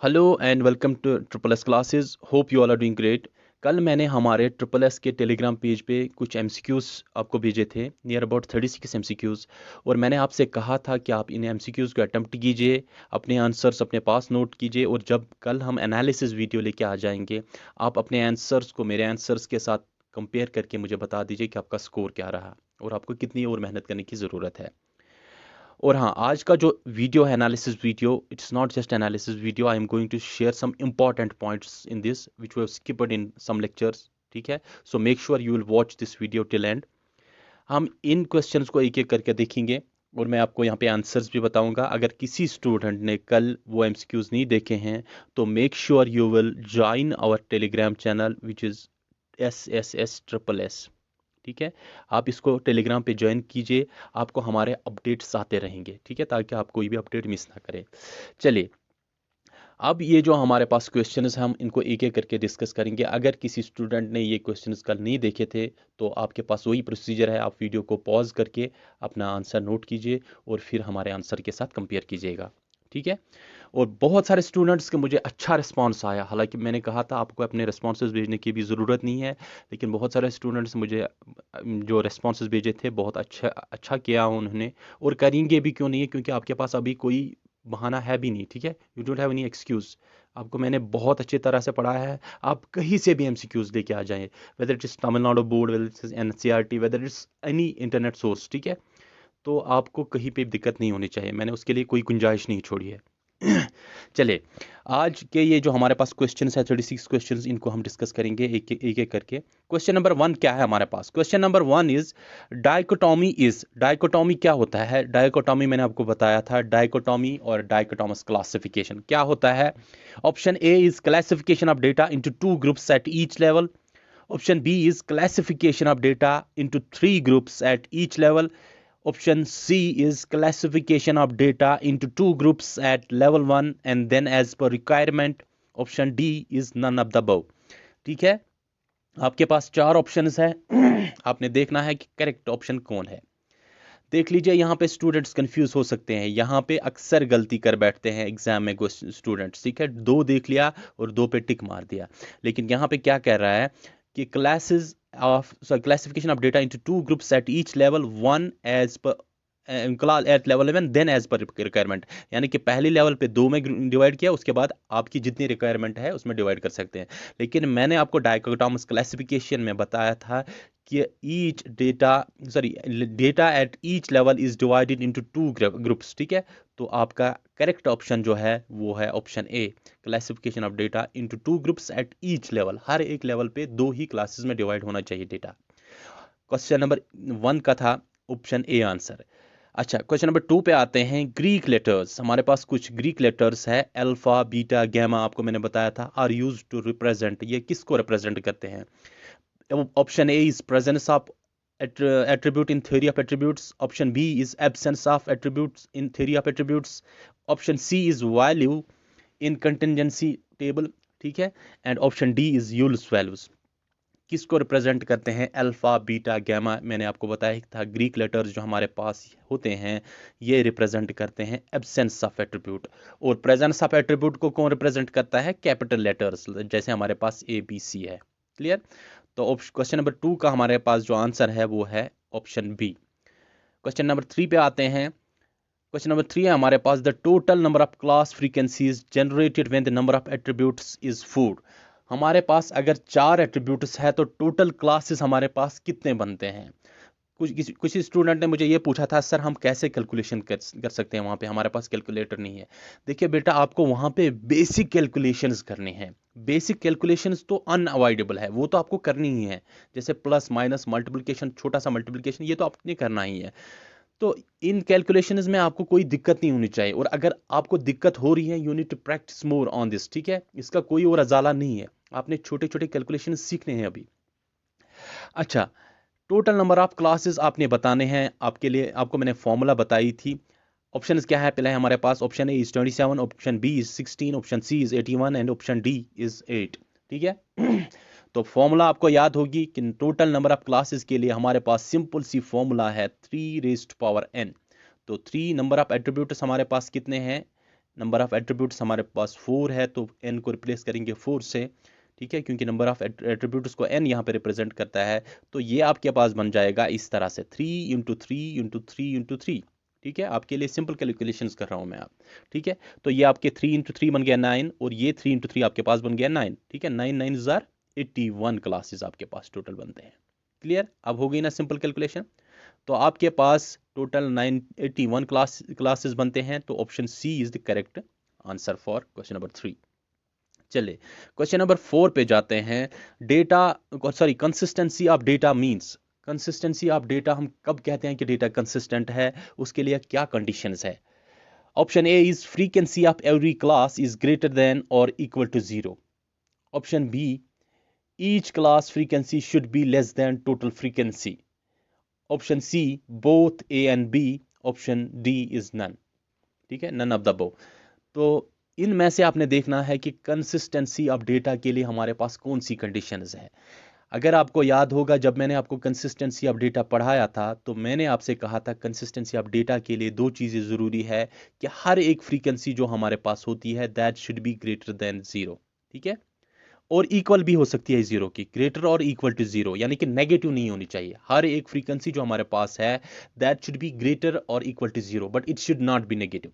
Hello and welcome to triple S classes. Hope you all are doing great. कल मैंने हमारे triple S के telegram page पे कुछ एमसीक्यूज़ आपको भेजे थे, नियर अबाउट 36 एमसीक्यूज़। और मैंने आपसे कहा था कि आप इन एमसीक्यूज़ को अटेम्प्ट कीजिए, अपने आंसर्स अपने पास नोट कीजिए, और जब कल हम एनालिसिस वीडियो लेके आ जाएंगे, आप अपने आंसर्स को मेरे आंसर्स के साथ कंपेयर करके मुझे बता दीजिए कि आपका स्कोर क्या रहा और आपको कितनी और मेहनत करने की ज़रूरत है। और हाँ, आज का जो वीडियो है analysis video, it's not just analysis video. I am going to share some important points in this which we have skipped in some lectures. ठीक है, so make sure you will watch this video till end. हम इन questions को एक एक करके देखेंगे और मैं आपको यहाँ पे आंसर्स भी बताऊंगा। अगर किसी स्टूडेंट ने कल वो एमसीक्यूज नहीं देखे हैं तो make sure you will join our Telegram channel which is SSS। ठीक है, आप इसको टेलीग्राम पे ज्वाइन कीजिए, आपको हमारे अपडेट्स आते रहेंगे। ठीक है, ताकि आप कोई भी अपडेट मिस ना करें। चलिए, अब ये जो हमारे पास क्वेश्चंस हैं, हम इनको एक एक करके डिस्कस करेंगे। अगर किसी स्टूडेंट ने ये क्वेश्चंस कल नहीं देखे थे तो आपके पास वही प्रोसीजर है, आप वीडियो को पॉज करके अपना आंसर नोट कीजिए और फिर हमारे आंसर के साथ कंपेयर कीजिएगा। ठीक है, और बहुत सारे स्टूडेंट्स के मुझे अच्छा रिस्पांस आया। हालांकि मैंने कहा था आपको अपने रिस्पॉन्सेज भेजने की भी ज़रूरत नहीं है, लेकिन बहुत सारे स्टूडेंट्स मुझे जो रिस्पॉन्सेज भेजे थे बहुत अच्छा अच्छा किया उन्होंने, और करेंगे भी। क्यों नहीं है? क्योंकि आपके पास अभी कोई बहाना है भी नहीं। ठीक है, you don't have any excuse. आपको मैंने बहुत अच्छी तरह से पढ़ाया है, आप कहीं से भी एमसीक्यूज़ लेके आ जाएं, whether it is Tamil Nadu board, whether it is NCERT, whether it's any internet source. ठीक है, तो आपको कहीं पे दिक्कत नहीं होनी चाहिए, मैंने उसके लिए कोई गुंजाइश नहीं छोड़ी है। चलिए, आज के ये जो हमारे पास क्वेश्चंस है 36 क्वेश्चंस, इनको हम डिस्कस करेंगे एक एक करके। क्वेश्चन नंबर 1 क्या है हमारे पास? क्वेश्चन नंबर 1 इज डाइकोटॉमी क्या होता है? डाइकोटॉमी मैंने आपको बताया था, डाइकोटॉमी और डाइकोटॉमस क्लासिफिकेशन क्या होता है। Option A is classification of data into two groups at each level. Option B is classification of data into three groups at each level. Option C is classification of data into two groups at level 1 and then as per requirement. Option D is none of the above. ठीक है, आपके पास चार options है, आपने देखना है कि correct option कौन है। देख लीजिए, यहाँ पे स्टूडेंट्स कंफ्यूज हो सकते हैं, यहाँ पे अक्सर गलती कर बैठते हैं एग्जाम में स्टूडेंट्स। ठीक है, दो देख लिया और दो पे टिक मार दिया, लेकिन यहाँ पे क्या कह रहा है कि classification of data into two groups at each level, one as per at level 11 then as per requirement. यानी कि पहली लेवल पे दो में डिवाइड किया, उसके बाद आपकी जितनी रिक्वायरमेंट है उसमें डिवाइड कर सकते हैं। लेकिन मैंने आपको डाइकोटॉमस क्लासिफिकेशन में बताया था कि each data sorry data eight each level is divided into two groups. ठीक है, तो आपका करेक्ट ऑप्शन जो है वो है option A, classification of data into two groups at each level. हर एक लेवल पे दो ही क्लासेस में डिवाइड होना चाहिए डेटा। क्वेश्चन नंबर 1 का था ऑप्शन ए आंसर। अच्छा, क्वेश्चन नंबर 2 पे आते हैं। ग्रीक लेटर्स, हमारे पास कुछ ग्रीक लेटर्स है, अल्फा बीटा गैमा, आपको मैंने बताया था, आर यूज टू रिप्रेजेंट, ये किसको रिप्रेजेंट करते हैं? Option A is presence of attribute in theory of attributes. Option B is absence of attributes in theory of attributes. Option C is value in contingency table. ठीक है, and option D is Yule's values. किसको represent करते हैं? Alpha beta gamma, मैंने आपको बताया था Greek letters जो हमारे पास होते हैं ये रिप्रेजेंट करते हैं एब्सेंस ऑफ एट्रीब्यूट। और प्रेजेंस ऑफ एट्रीब्यूट को कौन रिप्रेजेंट करता है? कैपिटल लेटर्स, जैसे हमारे पास ए बी सी है। क्लियर? तो क्वेश्चन नंबर 2 का हमारे पास जो आंसर है वो है ऑप्शन बी। क्वेश्चन नंबर 3 पे आते हैं। क्वेश्चन नंबर 3 है हमारे पास, the total number of class frequencies generated when the number of attributes is food. हमारे पास अगर 4 एट्रीब्यूट्स है तो टोटल क्लासेस हमारे पास कितने बनते हैं? कुछ स्टूडेंट ने मुझे ये पूछा था, सर हम कैसे कैलकुलेशन कर सकते हैं, वहाँ पे हमारे पास कैलकुलेटर नहीं है। देखिए बेटा, आपको वहाँ पे बेसिक कैलकुलेशंस करनी है। बेसिक कैलकुलेशंस तो अनअवॉइडेबल है, वो तो आपको करनी ही है। जैसे प्लस माइनस मल्टीप्लिकेशन, छोटा सा मल्टीप्लिकेशन, ये तो आपने करना ही है। तो इन कैलकुलेशंस में आपको कोई दिक्कत नहीं होनी चाहिए, और अगर आपको दिक्कत हो रही है you need to practise more on this. ठीक है, इसका कोई और अजाला नहीं है, आपने छोटे छोटे कैलकुलेशन सीखने हैं अभी। अच्छा, टोटल नंबर ऑफ क्लासेस आपने बताने हैं, आपके लिए आपको मैंने फॉर्मूला बताई थी। ऑप्शंस क्या है? पहले हमारे पास option A is 27, option B is 16, option C is 81 and option D is 8। ठीक है, तो फॉर्मूला आपको याद होगी कि टोटल नंबर ऑफ क्लासेस के लिए हमारे पास सिंपल सी फॉर्मूला है 3 रेज्ड पावर n। तो 3 नंबर ऑफ एट्रीब्यूट्स हमारे पास कितने हैं? नंबर ऑफ एट्रीब्यूट्स हमारे पास 4 है, तो n को रिप्लेस करेंगे 4 से, ठीक है, क्योंकि नंबर ऑफ एट्रीब्यूट्स को n यहाँ पे रिप्रेजेंट करता है। तो ये आपके पास बन जाएगा इस तरह से 3 इंटू 3 इंटू 3 इंटू 3, ठीक है, आपके लिए सिंपल कैलकुलेशंस कर रहा हूँ मैं आप, ठीक है। तो ये आपके 3 इंटू 3 बन गया 9, और ये 3 इंटू 3 आपके पास बन गया 9, ठीक है, 9 9 जार 81 क्लासेस आपके पास टोटल बनते हैं। क्लियर, अब हो गई ना सिंपल कैलकुलेशन। तो आपके पास टोटल 981 क्लासेस बनते हैं, तो option C is the correct answer for question number 3। चलिए क्वेश्चन नंबर 4 पे जाते हैं। Data, sorry, consistency of data means, consistency of data हम कब कहते हैं कि डेटा कंसिस्टेंट है, उसके लिए क्या कंडीशंस है। Option A is frequency of every class is greater than और equal to 0। Option B, each class frequency should be less than total frequency. Option C, both A and B. Option D is none, ठीक है, none of the above. तो इनमें से आपने देखना है कि कंसिस्टेंसी ऑफ डेटा के लिए हमारे पास कौन सी कंडीशंस है। अगर आपको याद होगा, जब मैंने आपको कंसिस्टेंसी ऑफ डेटा पढ़ाया था, तो मैंने आपसे कहा था कंसिस्टेंसी ऑफ डेटा के लिए दो चीज़ें ज़रूरी है कि हर एक फ्रीक्वेंसी जो हमारे पास होती है that should be greater then 0, ठीक है, और इक्वल भी हो सकती है 0 की, ग्रेटर और इक्वल टू 0, यानी कि नेगेटिव नहीं होनी चाहिए। हर एक फ्रीक्वेंसी जो हमारे पास है दैट शुड बी ग्रेटर और equal to 0, but it should not be negative.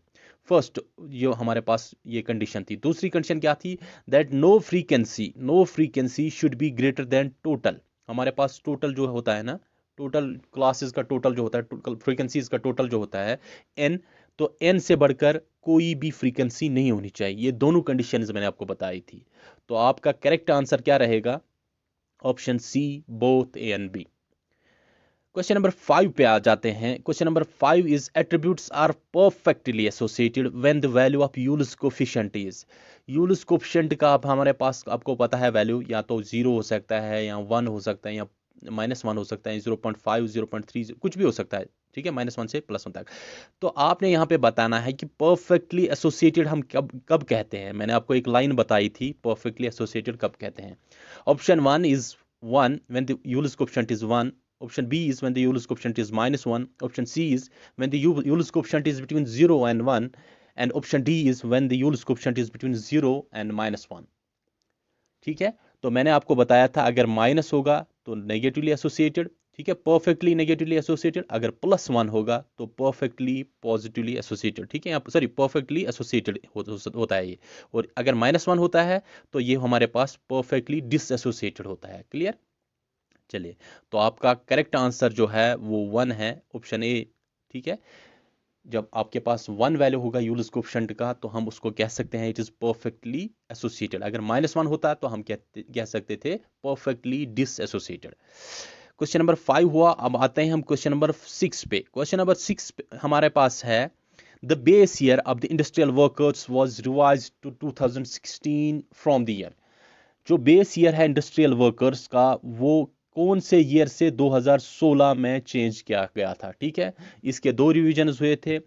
First जो हमारे पास ये कंडीशन थी। दूसरी कंडीशन क्या थी, that no frequency should be greater than total. हमारे पास टोटल जो होता है ना, टोटल क्लासेस का टोटल जो होता है, टोटल फ्रीक्वेंसीज का टोटल जो होता है n, तो n से बढ़कर कोई भी फ्रीक्वेंसी नहीं होनी चाहिए। ये दोनों कंडीशंस मैंने आपको बताई थी। तो आपका करेक्ट आंसर क्या रहेगा, option C, both A and B. Question number 5 पे आ जाते हैं। Question number 5 is attributes are perfectly associated when the value of Yule's coefficient is. Yule's coefficient का आप हमारे पास आपको पता है वैल्यू या तो 0 हो सकता है, या 1 हो सकता है, या -1 हो सकता है, 0.5 0.3 कुछ भी हो सकता है, ठीक है, -1 से +1 तक। तो आपने यहाँ पे बताना है कि परफेक्टली एसोसिएटेड हम कब कब कहते हैं। मैंने आपको एक लाइन बताई थी, परफेक्टली एसोसिएटेड कब कहते हैं। Option 1 is 1 when the Euler's coefficient is 1। Option B is when the Euler's coefficient is -1. Option C is when the Euler's coefficient is between 0 and 1. And option D is when the Euler's coefficient is between 0 and -1. ठीक है, तो मैंने आपको बताया था अगर minus होगा तो नेगेटिवली एसोसिएटेड, ठीक है, परफेक्टली नेगेटिवली एसोसिएटेड। अगर +1 होगा तो परफेक्टली पॉजिटिवली एसोसिएटेड, ठीक है, सॉरी, परफेक्टली एसोसिएटेड होता है ये। और अगर -1 होता है तो ये हमारे पास परफेक्टली डिसएसोसिएटेड होता है। क्लियर, चलिए, तो आपका करेक्ट आंसर जो है वो 1 है, ऑप्शन ए, ठीक है। जब आपके पास 1 वैल्यू होगा यूलर्स कोएफिशिएंट का, तो हम उसको कह सकते हैं इट इज परफेक्टली एसोसिएटेड। अगर -1 होता तो हम कह सकते थे परफेक्टली डिसएसोसिएटेड। क्वेश्चन नंबर 5 हुआ। अब आते हैं हम क्वेश्चन नंबर 6 पे। क्वेश्चन नंबर 6 हमारे पास है, the base year of the industrial workers was revised to 2016 from the year. जो बेस ईयर है इंडस्ट्रियल वर्कर्स का, वो कौन से ईयर से 2016 में चेंज किया गया था, ठीक है। इसके दो रिवीजन्स हुए थे।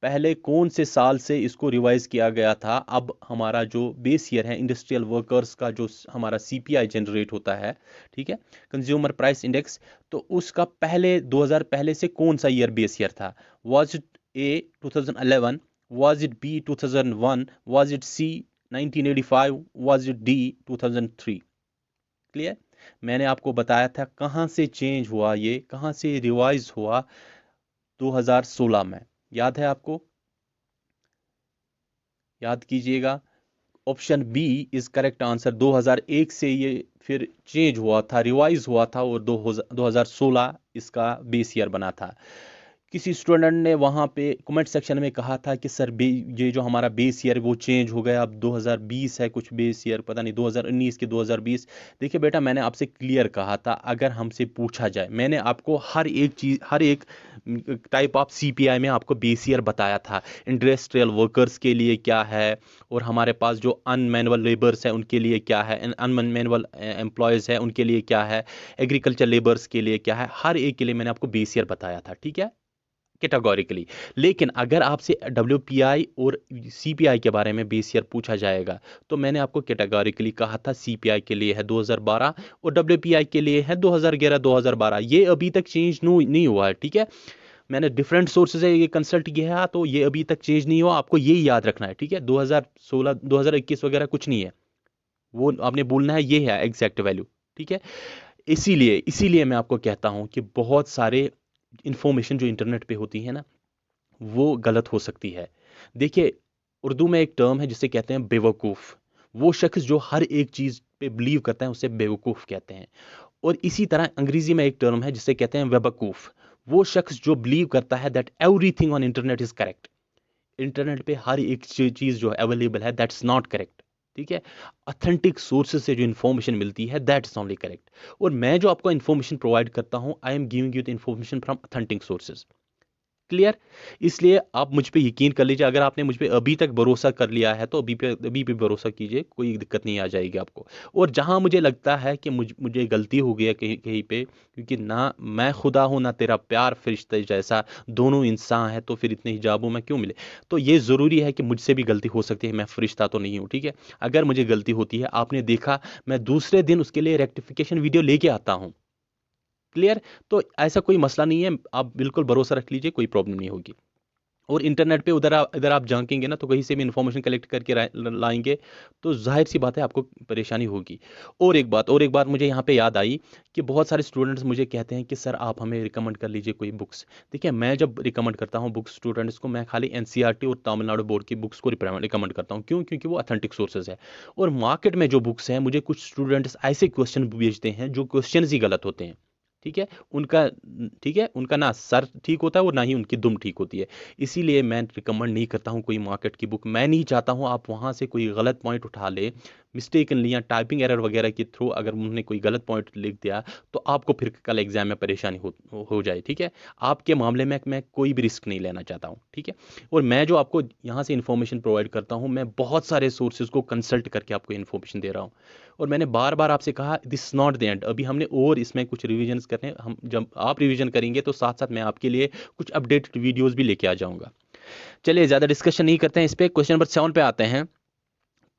पहले कौन से साल से इसको रिवाइज किया गया था। अब हमारा जो बेस ईयर है इंडस्ट्रियल वर्कर्स का, जो हमारा CPI जनरेट होता है, ठीक है, कंज्यूमर प्राइस इंडेक्स, तो उसका पहले 2000 पहले से कौन सा ईयर बेस ईयर था। Was it A 2011, was it B 2001, was it C 1985, was it D 2003। Clear, मैंने आपको बताया था कहाँ से चेंज हुआ, ये कहाँ से रिवाइज हुआ 2016 में, याद है आपको, याद कीजिएगा। Option B is correct answer. 2001 से ये फिर चेंज हुआ था, रिवाइज हुआ था, और 2016 इसका बेस ईयर बना था। किसी स्टूडेंट ने वहाँ पे कमेंट सेक्शन में कहा था कि सर ये जो हमारा बेस ईयर वो चेंज हो गया, अब 2020 है कुछ बेस ईयर, पता नहीं 2019 के 2020। देखिए बेटा, मैंने आपसे क्लियर कहा था, अगर हमसे पूछा जाए, मैंने आपको हर एक चीज़, हर एक टाइप ऑफ CPI में आपको बेस ईयर बताया था। इंडस्ट्रियल वर्कर्स के लिए क्या है, और हमारे पास जो अनमैनुअल लेबर्स है उनके लिए क्या है, अनमैनुअल एम्प्लॉयज़ है उनके लिए क्या है, एग्रीकल्चर लेबर्स के लिए क्या है, हर एक के लिए मैंने आपको बेस ईयर बताया था, ठीक है, कैटेगोरिकली। लेकिन अगर आपसे WPI और CPI के बारे में बेस ईयर पूछा जाएगा, तो मैंने आपको कैटेगोरिकली कहा था CPI के लिए है 2012 और WPI के लिए है 2011 2012। ये अभी तक चेंज नहीं हुआ है, ठीक है। मैंने डिफरेंट सोर्सेज से ये कंसल्ट किया है, तो ये अभी तक चेंज नहीं हुआ, आपको यही याद रखना है, ठीक है। 2016 2021 वगैरह कुछ नहीं है, वो आपने बोलना है ये है एग्जैक्ट वैल्यू, ठीक है। इसीलिए मैं आपको कहता हूँ कि बहुत सारे इंफॉर्मेशन जो इंटरनेट पे होती है ना, वो गलत हो सकती है। देखिए, उर्दू में एक टर्म है जिसे कहते हैं बेवकूफ़। वो शख्स जो हर एक चीज़ पे बिलीव करता है उसे बेवकूफ़ कहते हैं। और इसी तरह अंग्रेजी में एक टर्म है जिसे कहते हैं वेबकूफ़। वो शख्स जो बिलीव करता है that everything on internet is correct. Internet पे हर एक चीज़ जो अवेलेबल है दैट्स नॉट करेक्ट, ठीक है। ऑथेंटिक सोर्सेज से जो इन्फॉर्मेशन मिलती है दैट इज ओनली करेक्ट। और मैं जो आपको इन्फॉर्मेशन प्रोवाइड करता हूँ, I am giving you the information from authentic sources. Clear. इसलिए आप मुझ पे यकीन कर लीजिए, अगर आपने मुझ पे अभी तक भरोसा कर लिया है तो अभी पे भरोसा कीजिए, कोई दिक्कत नहीं आ जाएगी आपको। और जहां मुझे लगता है कि मुझे गलती हो गई है कहीं कहीं पे, क्योंकि ना मैं खुदा हूं ना तेरा प्यार फरिश्ते जैसा, दोनों इंसान है, तो फिर इतने हिजाबों में क्यों मिले। तो ये ज़रूरी है कि मुझसे भी गलती हो सकती है, मैं फरिश्ता तो नहीं हूँ, ठीक है। अगर मुझे गलती होती है, आपने देखा, मैं दूसरे दिन उसके लिए रेक्टिफिकेशन वीडियो लेके आता हूँ। क्लियर। तो ऐसा कोई मसला नहीं है, आप बिल्कुल भरोसा रख लीजिए, कोई प्रॉब्लम नहीं होगी। और इंटरनेट पे इधर आप झांकेंगे ना, तो कहीं से भी इंफॉर्मेशन कलेक्ट करके लाएंगे, तो जाहिर सी बात है आपको परेशानी होगी। और एक बात मुझे यहाँ पे याद आई कि बहुत सारे स्टूडेंट्स मुझे कहते हैं कि सर आप हमें रिकमेंड कर लीजिए कोई बुक्स। देखिए, मैं जब रिकमेंड करता हूँ बुक्स स्टूडेंट्स को, मैं खाली एनसीईआरटी और तमिलनाडु बोर्ड की बुक्स को रिकमेंड करता हूँ। क्यों? क्योंकि वो ऑथेंटिक सोर्सेज है। और मार्केट में जो बुक्स हैं, मुझे कुछ स्टूडेंट्स ऐसे क्वेश्चन भेजते हैं जो क्वेश्चन ही गलत होते हैं, ठीक है। उनका ठीक है, उनका ना सर ठीक होता है और ना ही उनकी दुम ठीक होती है। इसीलिए मैं रिकमेंड नहीं करता हूँ कोई मार्केट की बुक। मैं नहीं चाहता हूँ आप वहाँ से कोई गलत पॉइंट उठा ले, मिस्टेकनली या टाइपिंग एरर वगैरह के थ्रू अगर उन्होंने कोई गलत पॉइंट लिख दिया, तो आपको फिर कल एग्जाम में परेशानी हो जाए, ठीक है। आपके मामले में मैं कोई भी रिस्क नहीं लेना चाहता हूँ, ठीक है। और मैं जो आपको यहाँ से इन्फॉर्मेशन प्रोवाइड करता हूँ, मैं बहुत सारे सोर्सेज को कंसल्ट करके आपको इन्फॉर्मेशन दे रहा हूँ। और मैंने बार बार आपसे कहा दिस नॉट द एंड, अभी हमने और इसमें कुछ रिविजन्स करने हैं। हम जब आप रिवीजन करेंगे तो साथ साथ मैं आपके लिए कुछ अपडेटेड वीडियोस भी लेके आ जाऊंगा। चलिए, ज़्यादा डिस्कशन नहीं करते हैं इस पे, क्वेश्चन नंबर 7 पे आते हैं।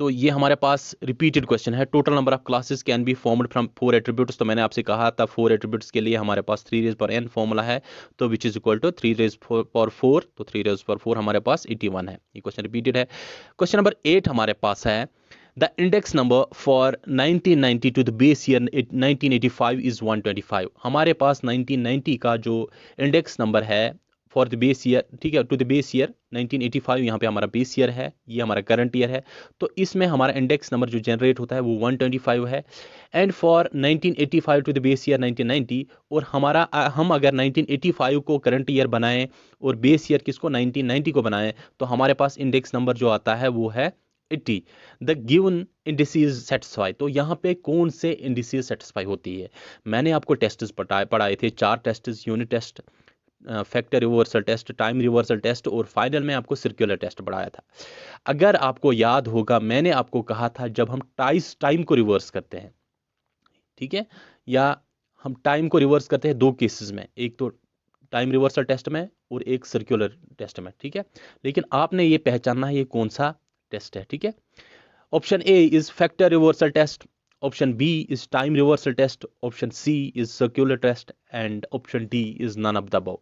तो ये हमारे पास रिपीटेड क्वेश्चन है, total number of classes can be formed from 4 attributes. तो मैंने आपसे कहा था 4 एट्रीब्यूट्स के लिए हमारे पास 3 रेज पर n फॉर्मूला है, तो which is equal to 3 raise power 4, तो 3 रेज पर 4 हमारे पास 81 है। ये क्वेश्चन रिपीटेड है। क्वेश्चन नंबर 8 हमारे पास है, the index number for 1990 to the base year 1985 is 125। हमारे पास 1990 का जो इंडेक्स नंबर है फॉर द बेस ईयर, ठीक है, टू द बेस ईयर 1985, यहाँ पे हमारा बेस ईयर है, ये हमारा करंट ईयर है। तो इसमें हमारा इंडेक्स नंबर जो जनरेट होता है वो 125 है। And for 1985 to the base year 1990, और हमारा हम अगर 1985 को करंट ईयर बनाएं और बेस ईयर किसको 1990 को बनाएं, तो हमारे पास इंडेक्स नंबर जो आता है वो है 80। The given indices satisfy. तो यहाँ पे कौन से इंडिसेस सेटिस्फाई होती है? मैंने आपको टेस्ट्स पढ़ाए थे, 4 tests, unit test, factor reversal test, time reversal test, और फाइनल में आपको सर्कुलर टेस्ट पढ़ाया था। अगर आपको याद होगा, मैंने आपको कहा था जब हम टाइम को रिवर्स करते हैं, ठीक है, या हम टाइम को रिवर्स करते हैं दो केसेस में, एक तो टाइम रिवर्सल टेस्ट में और एक सर्कुलर टेस्ट में, ठीक है। लेकिन आपने ये पहचानना है ये कौन सा टेस्ट है, ठीक है। Option A is factor reversal test, option B is time reversal test, option C is circular test, and option D is none of the above,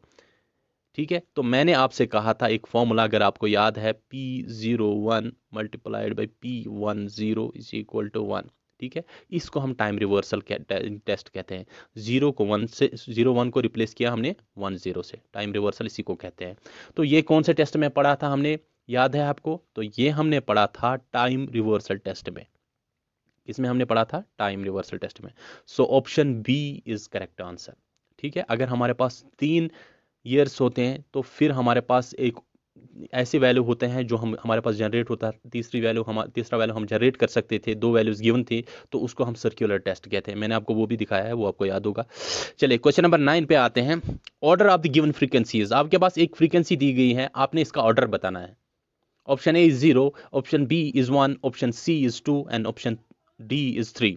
ठीक है। तो मैंने आपसे कहा था एक फॉर्मूला, अगर आपको याद है, P01 multiplied by P10 is equal to 1, ठीक है। इसको हम टाइम रिवर्सल टेस्ट कहते हैं। 01 को रिप्लेस किया हमने 10 से, टाइम रिवर्सल इसी को कहते हैं। तो ये कौन से टेस्ट में पढ़ा था हमने, याद है आपको? तो ये हमने पढ़ा था टाइम रिवर्सल टेस्ट में। इसमें हमने पढ़ा था टाइम रिवर्सल टेस्ट में। So option B is correct answer, ठीक है। अगर हमारे पास 3 ईयर्स होते हैं तो फिर हमारे पास एक ऐसे वैल्यू होते हैं जो हमारे पास जनरेट होता है। तीसरा वैल्यू हम जनरेट कर सकते थे, 2 वैल्यूज गिवन थी, तो उसको हम सर्कुलर टेस्ट कहते हैं। मैंने आपको वो भी दिखाया है, वो आपको याद होगा। चलिए, क्वेश्चन नंबर 9 पे आते हैं। Order of the given frequencies. आपके पास एक फ्रीक्वेंसी दी गई है, आपने इसका ऑर्डर बताना है। Option A is 0, option B is 1, option C is 2 and option D is 3,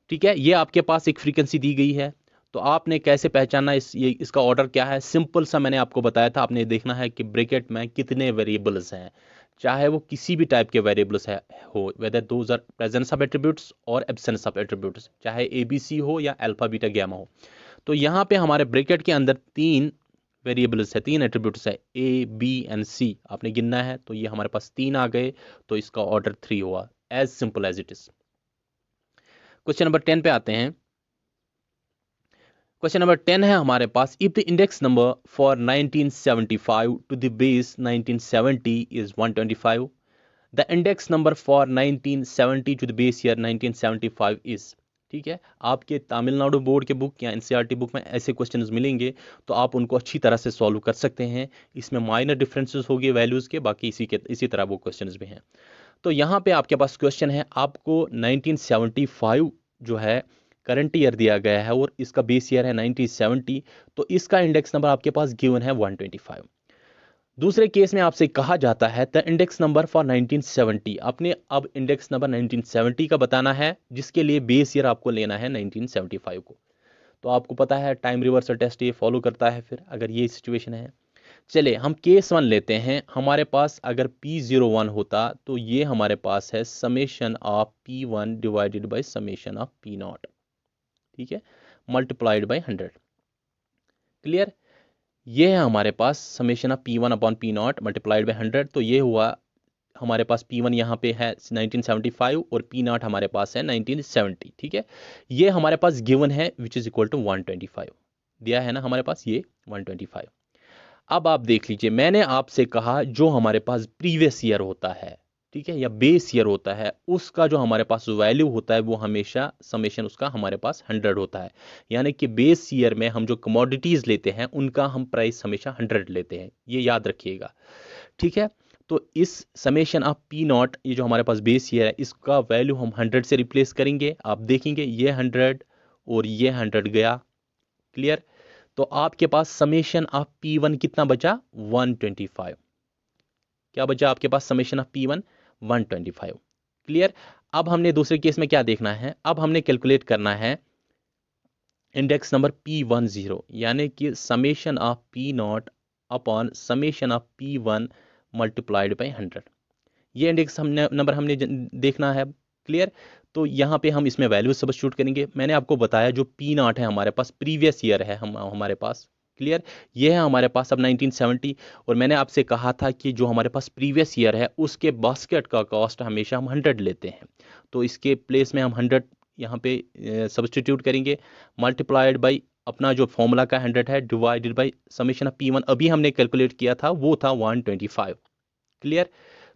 ठीक है। ये आपके पास एक फ्रीक्वेंसी दी गई है, तो आपने कैसे पहचानना इसका ऑर्डर क्या है? सिंपल सा मैंने आपको बताया था, आपने देखना है कि ब्रैकेट में कितने वेरिएबल्स हैं, चाहे वो किसी भी टाइप के वेरिएबल्स हो, whether those are presence of attributes और एब्सेंस ऑफ एट्रीब्यूट्स, चाहे ABC हो या अल्फा बीटा गैमा हो। तो यहाँ पे हमारे ब्रैकेट के अंदर 3 वेरिएबल्स है, 3 एट्रीब्यूट्स है A, B एंड C, आपने गिनना है। तो ये हमारे पास 3 आ गए, तो इसका ऑर्डर 3 हुआ, as simple as it is. Question number 10 पे आते हैं। क्वेश्चन नंबर 10 है हमारे पास, if the index number for 1975 to the base 1970 is 125, the index number for 1970 to the base year 1975 is. ठीक है, आपके तमिलनाडु बोर्ड के बुक या एनसीईआरटी बुक में ऐसे क्वेश्चंस मिलेंगे, तो आप उनको अच्छी तरह से सॉल्व कर सकते हैं। इसमें माइनर डिफरेंसेस होंगे वैल्यूज़ के, बाकी इसी तरह वो क्वेश्चंस भी हैं। तो यहाँ पे आपके पास क्वेश्चन है, आपको 1975 जो है करंट ईयर दिया गया है और इसका बेस ईयर है 1970, तो इसका इंडेक्स नंबर आपके पास गिवन है 125। दूसरे केस में आपसे कहा जाता है द इंडेक्स नंबर फॉर 1970, आपने अब इंडेक्स नंबर 1970 का बताना है, जिसके लिए बेस ईयर आपको लेना है 1975 को। तो आपको पता है टाइम रिवर्सल टेस्ट ये फॉलो करता है फिर अगर ये सिचुएशन है। चलिए हम केस 1 लेते हैं। हमारे पास अगर P01 होता तो ये हमारे पास है summation of P1 divided by summation of P0, ठीक है, मल्टीप्लाइड बाय 100। क्लियर, ये है हमारे पास summation of P1 upon P0 multiplied by 100। तो ये हुआ हमारे पास P1 यहाँ पे है 1975 और P0 हमारे पास है 1970। ठीक है, ये हमारे पास गिवन है विच इज इक्वल टू 125 दिया है ना हमारे पास ये 125। अब आप देख लीजिए, मैंने आपसे कहा जो हमारे पास प्रीवियस ईयर होता है, ठीक है, या बेस ईयर होता है, उसका जो हमारे पास वैल्यू होता है वो हमेशा समेशन उसका हमारे पास 100 होता है। यानी कि बेस ईयर में हम जो कमोडिटीज लेते हैं उनका हम प्राइस हमेशा 100 लेते हैं, ये याद रखिएगा। ठीक है, तो इस समेशन ऑफ P0 ये जो हमारे पास बेस ईयर है इसका वैल्यू हम 100 से रिप्लेस करेंगे। आप देखेंगे ये 100 और ये 100 गया। क्लियर, तो आपके पास समेशन ऑफ P1 कितना बचा 125। क्या बचा आपके पास समेशन ऑफ P1 125। क्लियर, अब हमने दूसरे केस में क्या देखना है, अब हमने कैलकुलेट करना है इंडेक्स नंबर P10, यानी कि summation of P0 upon summation of P1 multiplied by 100। ये इंडेक्स नंबर हमने देखना है। क्लियर, तो यहाँ पे हम इसमें वैल्यू सब्स्टिट्यूट करेंगे। मैंने आपको बताया जो P0 है हमारे पास प्रीवियस ईयर है हमारे पास। क्लियर, ये है हमारे पास अब 1970, और मैंने आपसे कहा था कि जो हमारे पास प्रीवियस ईयर है उसके बास्केट का कॉस्ट हमेशा हम 100 लेते हैं। तो इसके प्लेस में हम 100 यहाँ पे सब्स्टिट्यूट करेंगे, मल्टीप्लाइड बाई अपना जो फॉर्मूला का 100 है divided by summation of P1 अभी हमने कैलकुलेट किया था वो था 125। क्लियर,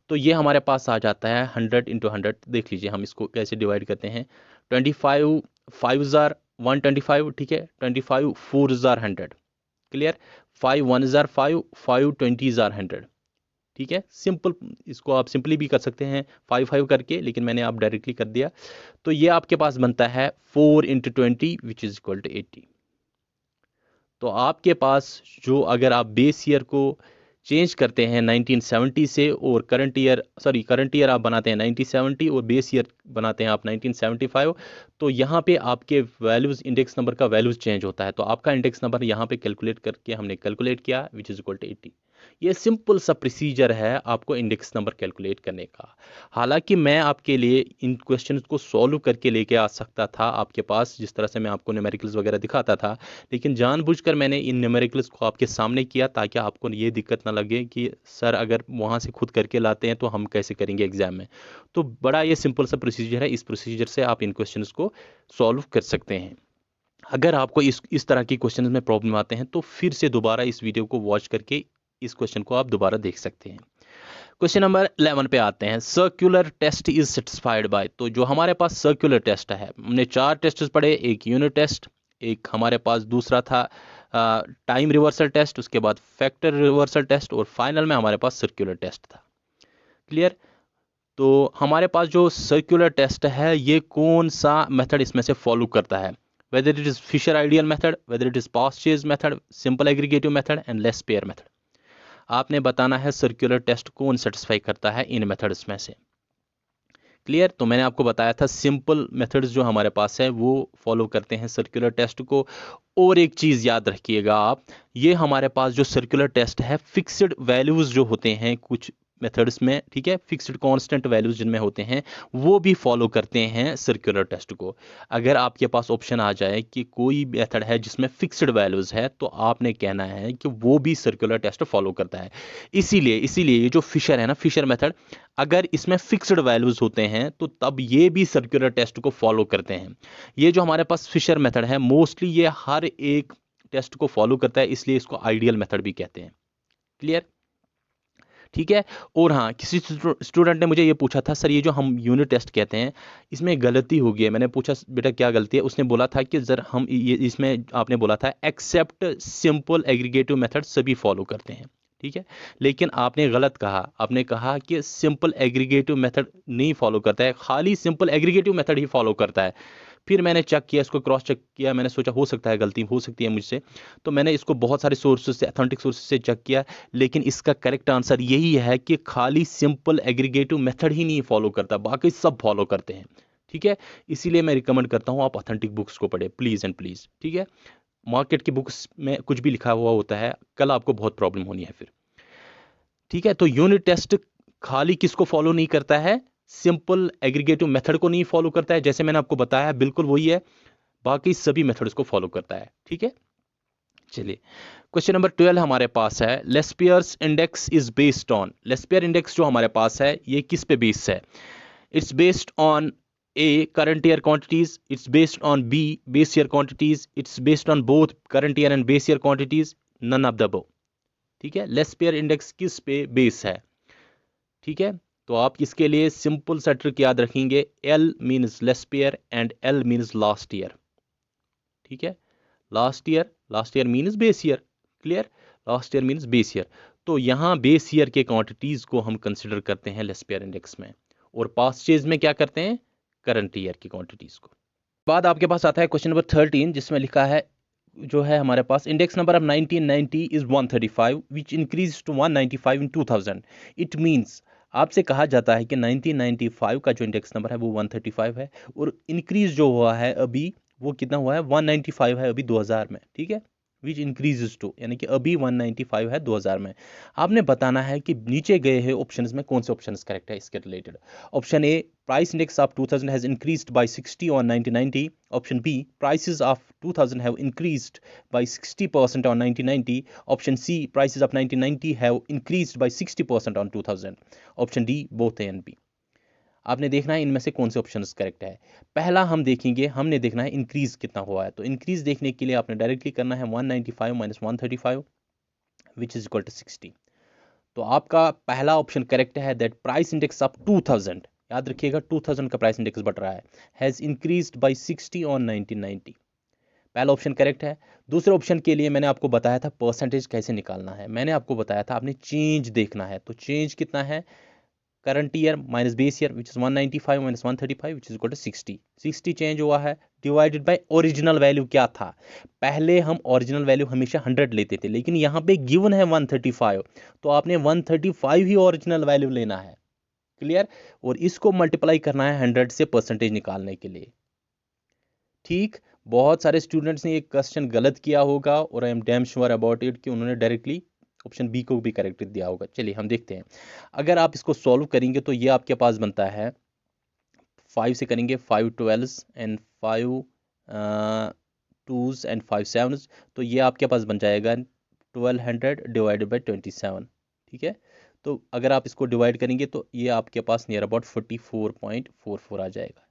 तो ये हमारे पास आ जाता है 100 इंटू 100। देख लीजिए हम इसको कैसे डिवाइड करते हैं। 25 5 जार 125, ठीक है, 25 4 जार 100। Clear, 5 1 jar 5 5 20 jar 100। ठीक है, सिंपल, इसको आप सिंपली भी कर सकते हैं 5 5 करके, लेकिन मैंने आप डायरेक्टली कर दिया। तो ये आपके पास बनता है 4 into 20 which is equal to 80। तो आपके पास जो अगर आप बेस ईयर को चेंज करते हैं 1970 से और करंट ईयर आप बनाते हैं 1970 और बेस ईयर बनाते हैं आप 1975, तो यहाँ पे आपके वैल्यूज इंडेक्स नंबर का वैल्यूज चेंज होता है। तो आपका इंडेक्स नंबर यहाँ पे कैलकुलेट करके हमने कैलकुलेट किया विच इज इक्वल टू 80। ये सिंपल सा प्रोसीजर है आपको इंडेक्स नंबर कैलकुलेट करने का। हालांकि मैं आपके लिए इन क्वेश्चंस को सॉल्व करके लेके आ सकता था आपके पास, जिस तरह से मैं आपको न्यूमेरिकल्स वगैरह दिखाता था, लेकिन जानबूझकर मैंने इन न्यूमेरिकल्स को आपके सामने किया ताकि आपको ये दिक्कत ना लगे कि सर अगर वहाँ से खुद करके लाते हैं तो हम कैसे करेंगे एग्जाम में। तो बड़ा ये सिंपल सा प्रोसीजर है, इस प्रोसीजर से आप इन क्वेश्चंस को सॉल्व कर सकते हैं। अगर आपको इस तरह की क्वेश्चन में प्रॉब्लम आते हैं तो फिर से दोबारा इस वीडियो को वॉच करके इस क्वेश्चन को आप दोबारा देख सकते हैं। क्वेश्चन नंबर 11 पे आते हैं, circular test is satisfied by. तो जो हमारे पास सर्कुलर टेस्ट है, हमने 4 टेस्ट पढ़े, एक यूनिट टेस्ट, एक हमारे पास दूसरा था टाइम रिवर्सल टेस्ट, उसके बाद फैक्टर रिवर्सल टेस्ट, और फाइनल में हमारे पास सर्कुलर टेस्ट था। क्लियर, तो हमारे पास जो सर्कुलर टेस्ट है ये कौन सा मेथड इसमें से फॉलो करता है, whether it is Fisher ideal method, whether it is Paasche method, simple aggregative method and Laspeyres method. आपने बताना है सर्कुलर टेस्ट कौन सेटिस्फाई करता है इन मेथड्स में से। क्लियर, तो मैंने आपको बताया था सिंपल मेथड्स जो हमारे पास है वो फॉलो करते हैं सर्कुलर टेस्ट को। और एक चीज़ याद रखिएगा आप, ये हमारे पास जो सर्कुलर टेस्ट है फिक्स्ड वैल्यूज जो होते हैं कुछ मेथड्स में, ठीक है, फिक्स्ड कांस्टेंट वैल्यूज जिनमें होते हैं वो भी फॉलो करते हैं सर्कुलर टेस्ट को। अगर आपके पास ऑप्शन आ जाए कि कोई मेथड है जिसमें फिक्स्ड वैल्यूज है तो आपने कहना है कि वो भी सर्कुलर टेस्ट फॉलो करता है। इसीलिए इसीलिए ये जो फिशर है ना, फिशर मेथड, अगर इसमें फिक्स्ड वैल्यूज होते हैं तो तब ये भी सर्कुलर टेस्ट को फॉलो करते हैं। ये जो हमारे पास फिशर मेथड है मोस्टली ये हर एक टेस्ट को फॉलो करता है, इसलिए इसको आइडियल मेथड भी कहते हैं। क्लियर? ठीक है। और हाँ, किसी स्टूडेंट ने मुझे ये पूछा था, सर ये जो हम यूनिट टेस्ट कहते हैं इसमें गलती हो गई है। मैंने पूछा बेटा क्या गलती है, उसने बोला था कि सर हम ये इसमें आपने बोला था एक्सेप्ट सिंपल एग्रीगेटिव मेथड सभी फॉलो करते हैं, ठीक है, लेकिन आपने गलत कहा। आपने कहा कि सिंपल एग्रीगेटिव मेथड नहीं फॉलो करता है, खाली सिंपल एग्रीगेटिव मेथड ही फॉलो करता है। फिर मैंने चेक किया, इसको क्रॉस चेक किया, मैंने सोचा हो सकता है गलती हो सकती है मुझसे, तो मैंने इसको बहुत सारे सोर्सेज से, अथेंटिक सोर्सेज से चेक किया, लेकिन इसका करेक्ट आंसर यही है कि खाली सिंपल एग्रीगेटिव मेथड ही नहीं फॉलो करता, बाकी सब फॉलो करते हैं। ठीक है, इसीलिए मैं रिकमेंड करता हूँ आप अथेंटिक बुक्स को पढ़े प्लीज़ एंड प्लीज़। ठीक है, मार्केट की बुक्स में कुछ भी लिखा हुआ होता है, कल आपको बहुत प्रॉब्लम होनी है फिर। ठीक है, तो यूनिट टेस्ट खाली किसको फॉलो नहीं करता है, सिंपल एग्रीगेटिव मेथड को नहीं फॉलो करता है, जैसे मैंने आपको बताया बिल्कुल वही है, बाकी सभी मेथड्स को फॉलो करता है। ठीक है, चलिए क्वेश्चन नंबर 12 हमारे पास है, Laspeyres index is based on. Laspeyres index जो हमारे पास है ये किस पे बेस्ड है? It's based on A current year quantities, it's based on B base year quantities, it's based on both current year and base year quantities, none of the above. ठीक है, लेस्पियर इंडेक्स किस पे base है? ठीक है, तो आप इसके लिए सिंपल सा ट्रिक याद रखेंगे, L means Laspeyres and L means last year. ठीक है, last year means base year. Clear, last year means base year. तो यहाँ बेस ईयर के क्वांटिटीज को हम कंसिडर करते हैं लेस्पियर इंडेक्स में, और पास्ट ईयर्स में क्या करते हैं, करंट ईयर की क्वांटिटीज को। बाद आपके पास आता है क्वेश्चन नंबर 13 जिसमें लिखा है, जो है हमारे पास, index number of 1990 is 135 which increase to 195 in 2000। It means, आपसे कहा जाता है कि 1995 का जो इंडेक्स नंबर है वो 135 है, और इंक्रीज जो हुआ है अभी वो कितना हुआ है, 195 है अभी 2000 में। ठीक है, विच इंक्रीजेस टू, यानी कि अभी 195 है 2000 में। आपने बताना है कि नीचे गए हैं ऑप्शंस में कौन से ऑप्शंस करेक्ट है इसके related. Option A, price index of 2000 has increased by 60 on 1990. Option B, prices of 2000 have increased by 60% on 1990. Option C, prices of 1990 have increased by 60% on 2000. Option D, both A and B. आपने देखना है इनमें से कौन से options correct है। पहला हम देखेंगे, हमने देखना है इंक्रीज कितना हुआ है, तो इंक्रीज देखने के लिए आपने डायरेक्टली करना है 195 minus 135 which is equal to 60। तो आपका पहला ऑप्शन करेक्ट है, दैट प्राइस इंडेक्स ऑफ 2000, याद रखिएगा 2000 का प्राइस इंडेक्स बढ़ रहा है, हैज़ इंक्रीज्ड बाय 60 ऑन 1990। पहला ऑप्शन करेक्ट है। दूसरे ऑप्शन के लिए मैंने आपको बताया था परसेंटेज कैसे निकालना है, मैंने आपको बताया था आपने चेंज देखना है, तो चेंज कितना है, current year minus base year which is 195 minus 135 which is equal to 60। 60 change हुआ है, डिवाइडेड बाय ओरिजिनल वैल्यू क्या था, पहले हम ओरिजिनल वैल्यू हमेशा 100 लेते थे, लेकिन यहाँ पे गिवन है 135, तो आपने 135 ही ओरिजिनल वैल्यू लेना है। क्लियर, और इसको मल्टीप्लाई करना है 100 से परसेंटेज निकालने के लिए। ठीक, बहुत सारे स्टूडेंट्स ने एक क्वेश्चन गलत किया होगा, और I am damn sure about it कि उन्होंने डायरेक्टली ऑप्शन बी को भी करेक्ट दिया होगा। चलिए हम देखते हैं, अगर आप इसको सॉल्व करेंगे तो ये आपके पास बनता है 5 से करेंगे 5 12 एंड 5 2s एंड 5 7, तो ये आपके पास बन जाएगा 1200 डिवाइडेड बाई 27। ठीक है, तो अगर आप इसको डिवाइड करेंगे तो ये आपके पास नियर अबाउट 44.44 आ जाएगा,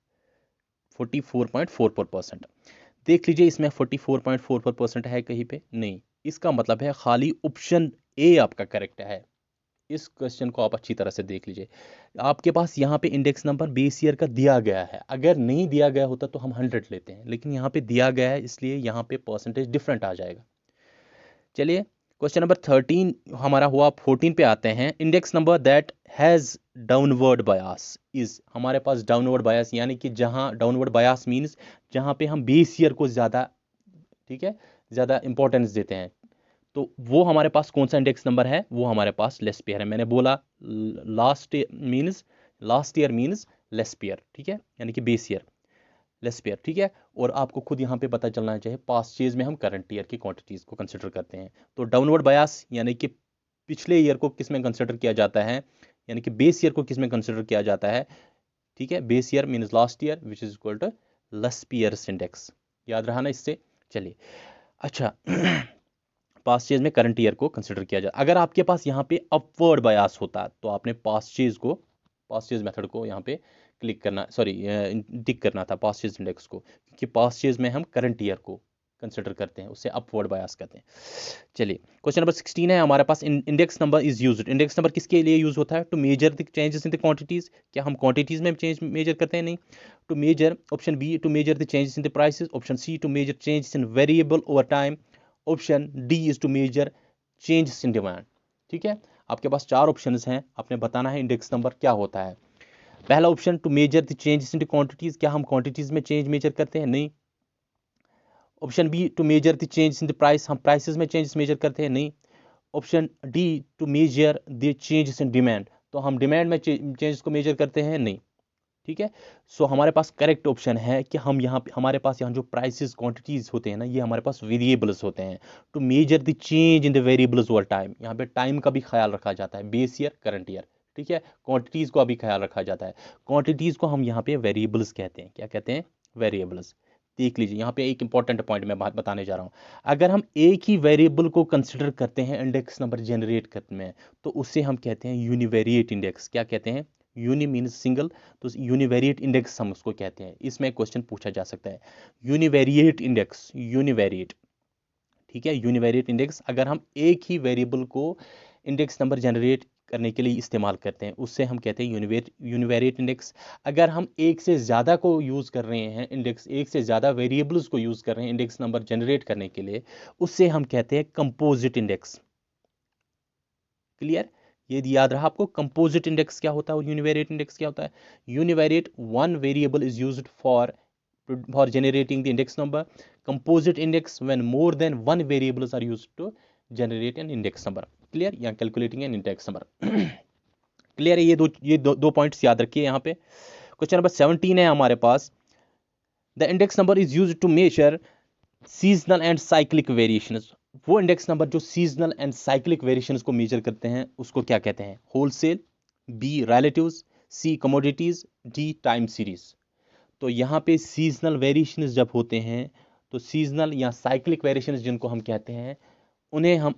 44.44%। देख लीजिए इसमें 44.44% है कहीं पे नहीं, इसका मतलब है खाली ऑप्शन ए आपका करेक्ट है। इस क्वेश्चन को आप अच्छी तरह से देख लीजिए, आपके पास यहाँ पे इंडेक्स नंबर बेस ईयर का दिया गया है, अगर नहीं दिया गया होता तो हम 100 लेते हैं, लेकिन यहाँ पे दिया गया है इसलिए यहाँ पे परसेंटेज डिफरेंट आ जाएगा। चलिए क्वेश्चन नंबर 13 हमारा हुआ, 14 पे आते हैं, index number that has downward bias is, हमारे पास डाउनवर्ड बायस यानी कि जहाँ डाउनवर्ड बायस मीन्स जहाँ पे हम बेस ईयर को ज़्यादा, ठीक है, ज़्यादा इंपॉर्टेंस देते हैं, तो वो हमारे पास कौन सा इंडेक्स नंबर है, वो हमारे पास लेस्पियर है। मैंने बोला लास्ट ईयर मीन्स लेस्पियर, ठीक है, यानी कि बेस ईयर लेस्पियर। ठीक है, और आपको खुद यहाँ पे पता चलना चाहिए पास्ट ईयर्स में हम करंट ईयर की क्वांटिटीज को कंसिडर करते हैं, तो डाउनवर्ड बायस यानी कि पिछले ईयर को किस में कंसिडर किया जाता है, यानी कि बेस ईयर को किस में कंसिडर किया जाता है, ठीक है, base year means last year which is equal to Laspeyres index, याद रहा ना इससे। चलिए अच्छा पास्ट चेज में करंट ईयर को कंसिडर किया जाए। अगर आपके पास यहाँ पे अपवर्ड बायास होता तो आपने पास्ट चेज मेथड को यहाँ पे क्लिक करना, सॉरी टिक करना था पास्ट चेज इंडेक्स को, क्योंकि पास्ट चेज में हम करंट ईयर को कंसिडर करते हैं, उससे अपवर्ड बायास करते हैं। चलिए क्वेश्चन नंबर 16 है हमारे पास, index number is used, index number किसके लिए यूज होता है, to measure the changes in the quantities, क्या हम क्वांटिटीज में चेंज मेजर करते हैं, नहीं, to measure, option B to measure the changes in the prices, option C to measure changes in variable over time, option D is to measure changes in demand. ठीक है, आपके पास 4 options हैं, आपने बताना है इंडेक्स नंबर क्या होता है। पहला option to measure the changes in the quantities, क्या हम क्वांटिटीज में चेंज मेजर करते हैं, नहीं। Option B to measure the changes in the price, हम प्राइसेस में चेंजेस मेजर करते हैं, नहीं। Option D to measure the changes in demand, तो हम डिमांड में चेंजेस को मेजर करते हैं, नहीं। ठीक है, सो हमारे पास करेक्ट ऑप्शन है कि हम यहाँ पे, हमारे पास यहाँ जो प्राइसेस क्वांटिटीज होते हैं ना, ये हमारे पास वेरिएबल्स होते हैं। To measure the change in the variables over time, यहाँ पे टाइम का भी ख्याल रखा जाता है, बेस ईयर करंट ईयर, ठीक है, क्वांटिटीज का भी ख्याल रखा जाता है। क्वांटिटीज को हम यहाँ पे वेरिएबल्स कहते हैं, क्या कहते हैं, वेरिएबल्स। देख लीजिए यहाँ पे एक इंपॉर्टेंट पॉइंट मैं बात बताने जा रहा हूँ। अगर हम एक ही वेरिएबल को कंसिडर करते हैं इंडेक्स नंबर जनरेट करने में, तो उससे हम कहते हैं यूनिवेरिएट इंडेक्स। क्या कहते हैं, यूनि मीन्स सिंगल, तो यूनिवेरिएट इंडेक्स हम उसको कहते हैं। इसमें क्वेश्चन पूछा जा सकता है, यूनिवेरिएट इंडेक्स, यूनिवेरिएट, ठीक है, यूनिवेरिएट इंडेक्स अगर हम एक ही वेरिएबल को इंडेक्स नंबर जनरेट करने के लिए इस्तेमाल करते हैं, उससे हम कहते हैं यूनिवेरिएट इंडेक्स। अगर हम एक से ज़्यादा को यूज़ कर रहे हैं इंडेक्स, एक से ज़्यादा वेरिएबल्स को यूज़ कर रहे हैं इंडेक्स नंबर जनरेट करने के लिए, उससे हम कहते हैं कंपोजिट इंडेक्स। क्लियर, ये याद रहा आपको, कंपोजिट इंडेक्स क्या होता है और यूनिवेरिएट इंडेक्स क्या होता है। Univariate, one variable is used for generating the index number. Composite index when more than one variables are used to generate an index number. Clear, या calculating an index number. Clear है, ये दो points याद रखिए यहाँ पे। Question number 17 है हमारे पास, the index number is used to measure seasonal and cyclic variations. वो इंडेक्स नंबर जो सीजनल एंड साइक्लिक वेरिएशंस को मेजर करते हैं उसको क्या कहते हैं, wholesale, B relatives, C commodities, D time series. तो यहाँ पे सीजनल वेरिएशंस जब होते हैं, तो सीजनल या साइक्लिक वेरिएशंस जिनको हम कहते हैं, उन्हें हम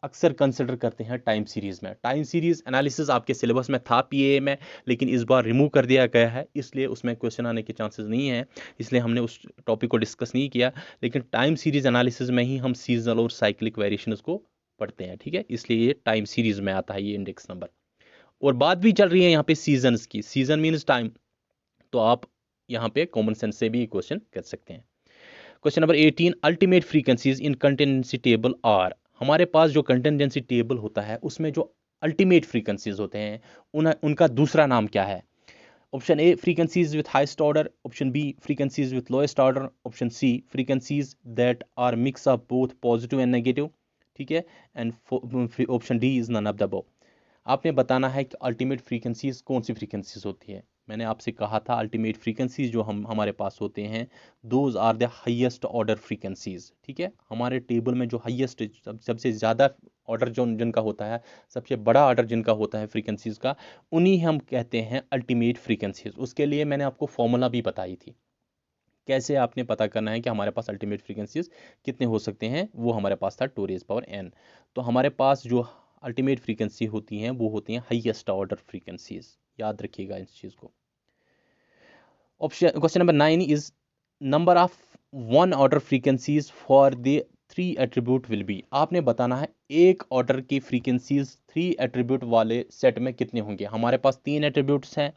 अक्सर कंसिडर करते हैं टाइम सीरीज में। टाइम सीरीज एनालिसिस आपके सिलेबस में था पीए में, लेकिन इस बार रिमूव कर दिया गया है, इसलिए उसमें क्वेश्चन आने के चांसेस नहीं है, इसलिए हमने उस टॉपिक को डिस्कस नहीं किया। लेकिन टाइम सीरीज एनालिसिस में ही हम सीजनल और साइक्लिक वेरिएशंस को पढ़ते हैं, ठीक है, इसलिए ये टाइम सीरीज में आता है ये इंडेक्स नंबर। और बात भी चल रही है यहाँ पे सीजन्स की, सीजन मीन्स टाइम, तो आप यहाँ पे कॉमन सेंस से भी क्वेश्चन कर सकते हैं। Question number 18, ultimate frequencies in contingency table are. हमारे पास जो कंटिजेंसी टेबल होता है उसमें जो अल्टीमेट फ्रीक्वेंसीज होते हैं उनका दूसरा नाम क्या है। Option A frequencies with highest order, option B frequencies with lowest order, option C frequencies that are mix of both positive and negative, ठीक है, and option D is none of the above. आपने बताना है कि ultimate frequencies कौन सी frequencies होती है। मैंने आपसे कहा था अल्टीमेट फ्रीक्वेंसीज जो हमारे पास होते हैं, those are the highest order frequencies, ठीक है, हमारे टेबल में जो हाईएस्ट सबसे ज़्यादा ऑर्डर जो जिनका होता है, सबसे बड़ा ऑर्डर जिनका होता है फ्रीक्वेंसीज का, उन्हीं हम कहते हैं अल्टीमेट फ्रीक्वेंसीज। उसके लिए मैंने आपको फॉर्मूला भी बताई थी, कैसे आपने पता करना है कि हमारे पास अल्टीमेट फ्रीक्वेंसीज कितने हो सकते हैं, वो हमारे पास था 2n। तो हमारे पास जो अल्टीमेट फ्रीक्वेंसी होती हैं वो होती हैं हाईएस्ट ऑर्डर फ्रीक्वेंसीज, याद रखिएगा इस चीज़ को। Option question number 9 is number of one order frequencies for the 3 attribute will be. आपने बताना है एक ऑर्डर की फ्रीक्वेंसीज 3 एट्रीब्यूट वाले सेट में कितने होंगे। हमारे पास 3 एट्रीब्यूट्स हैं,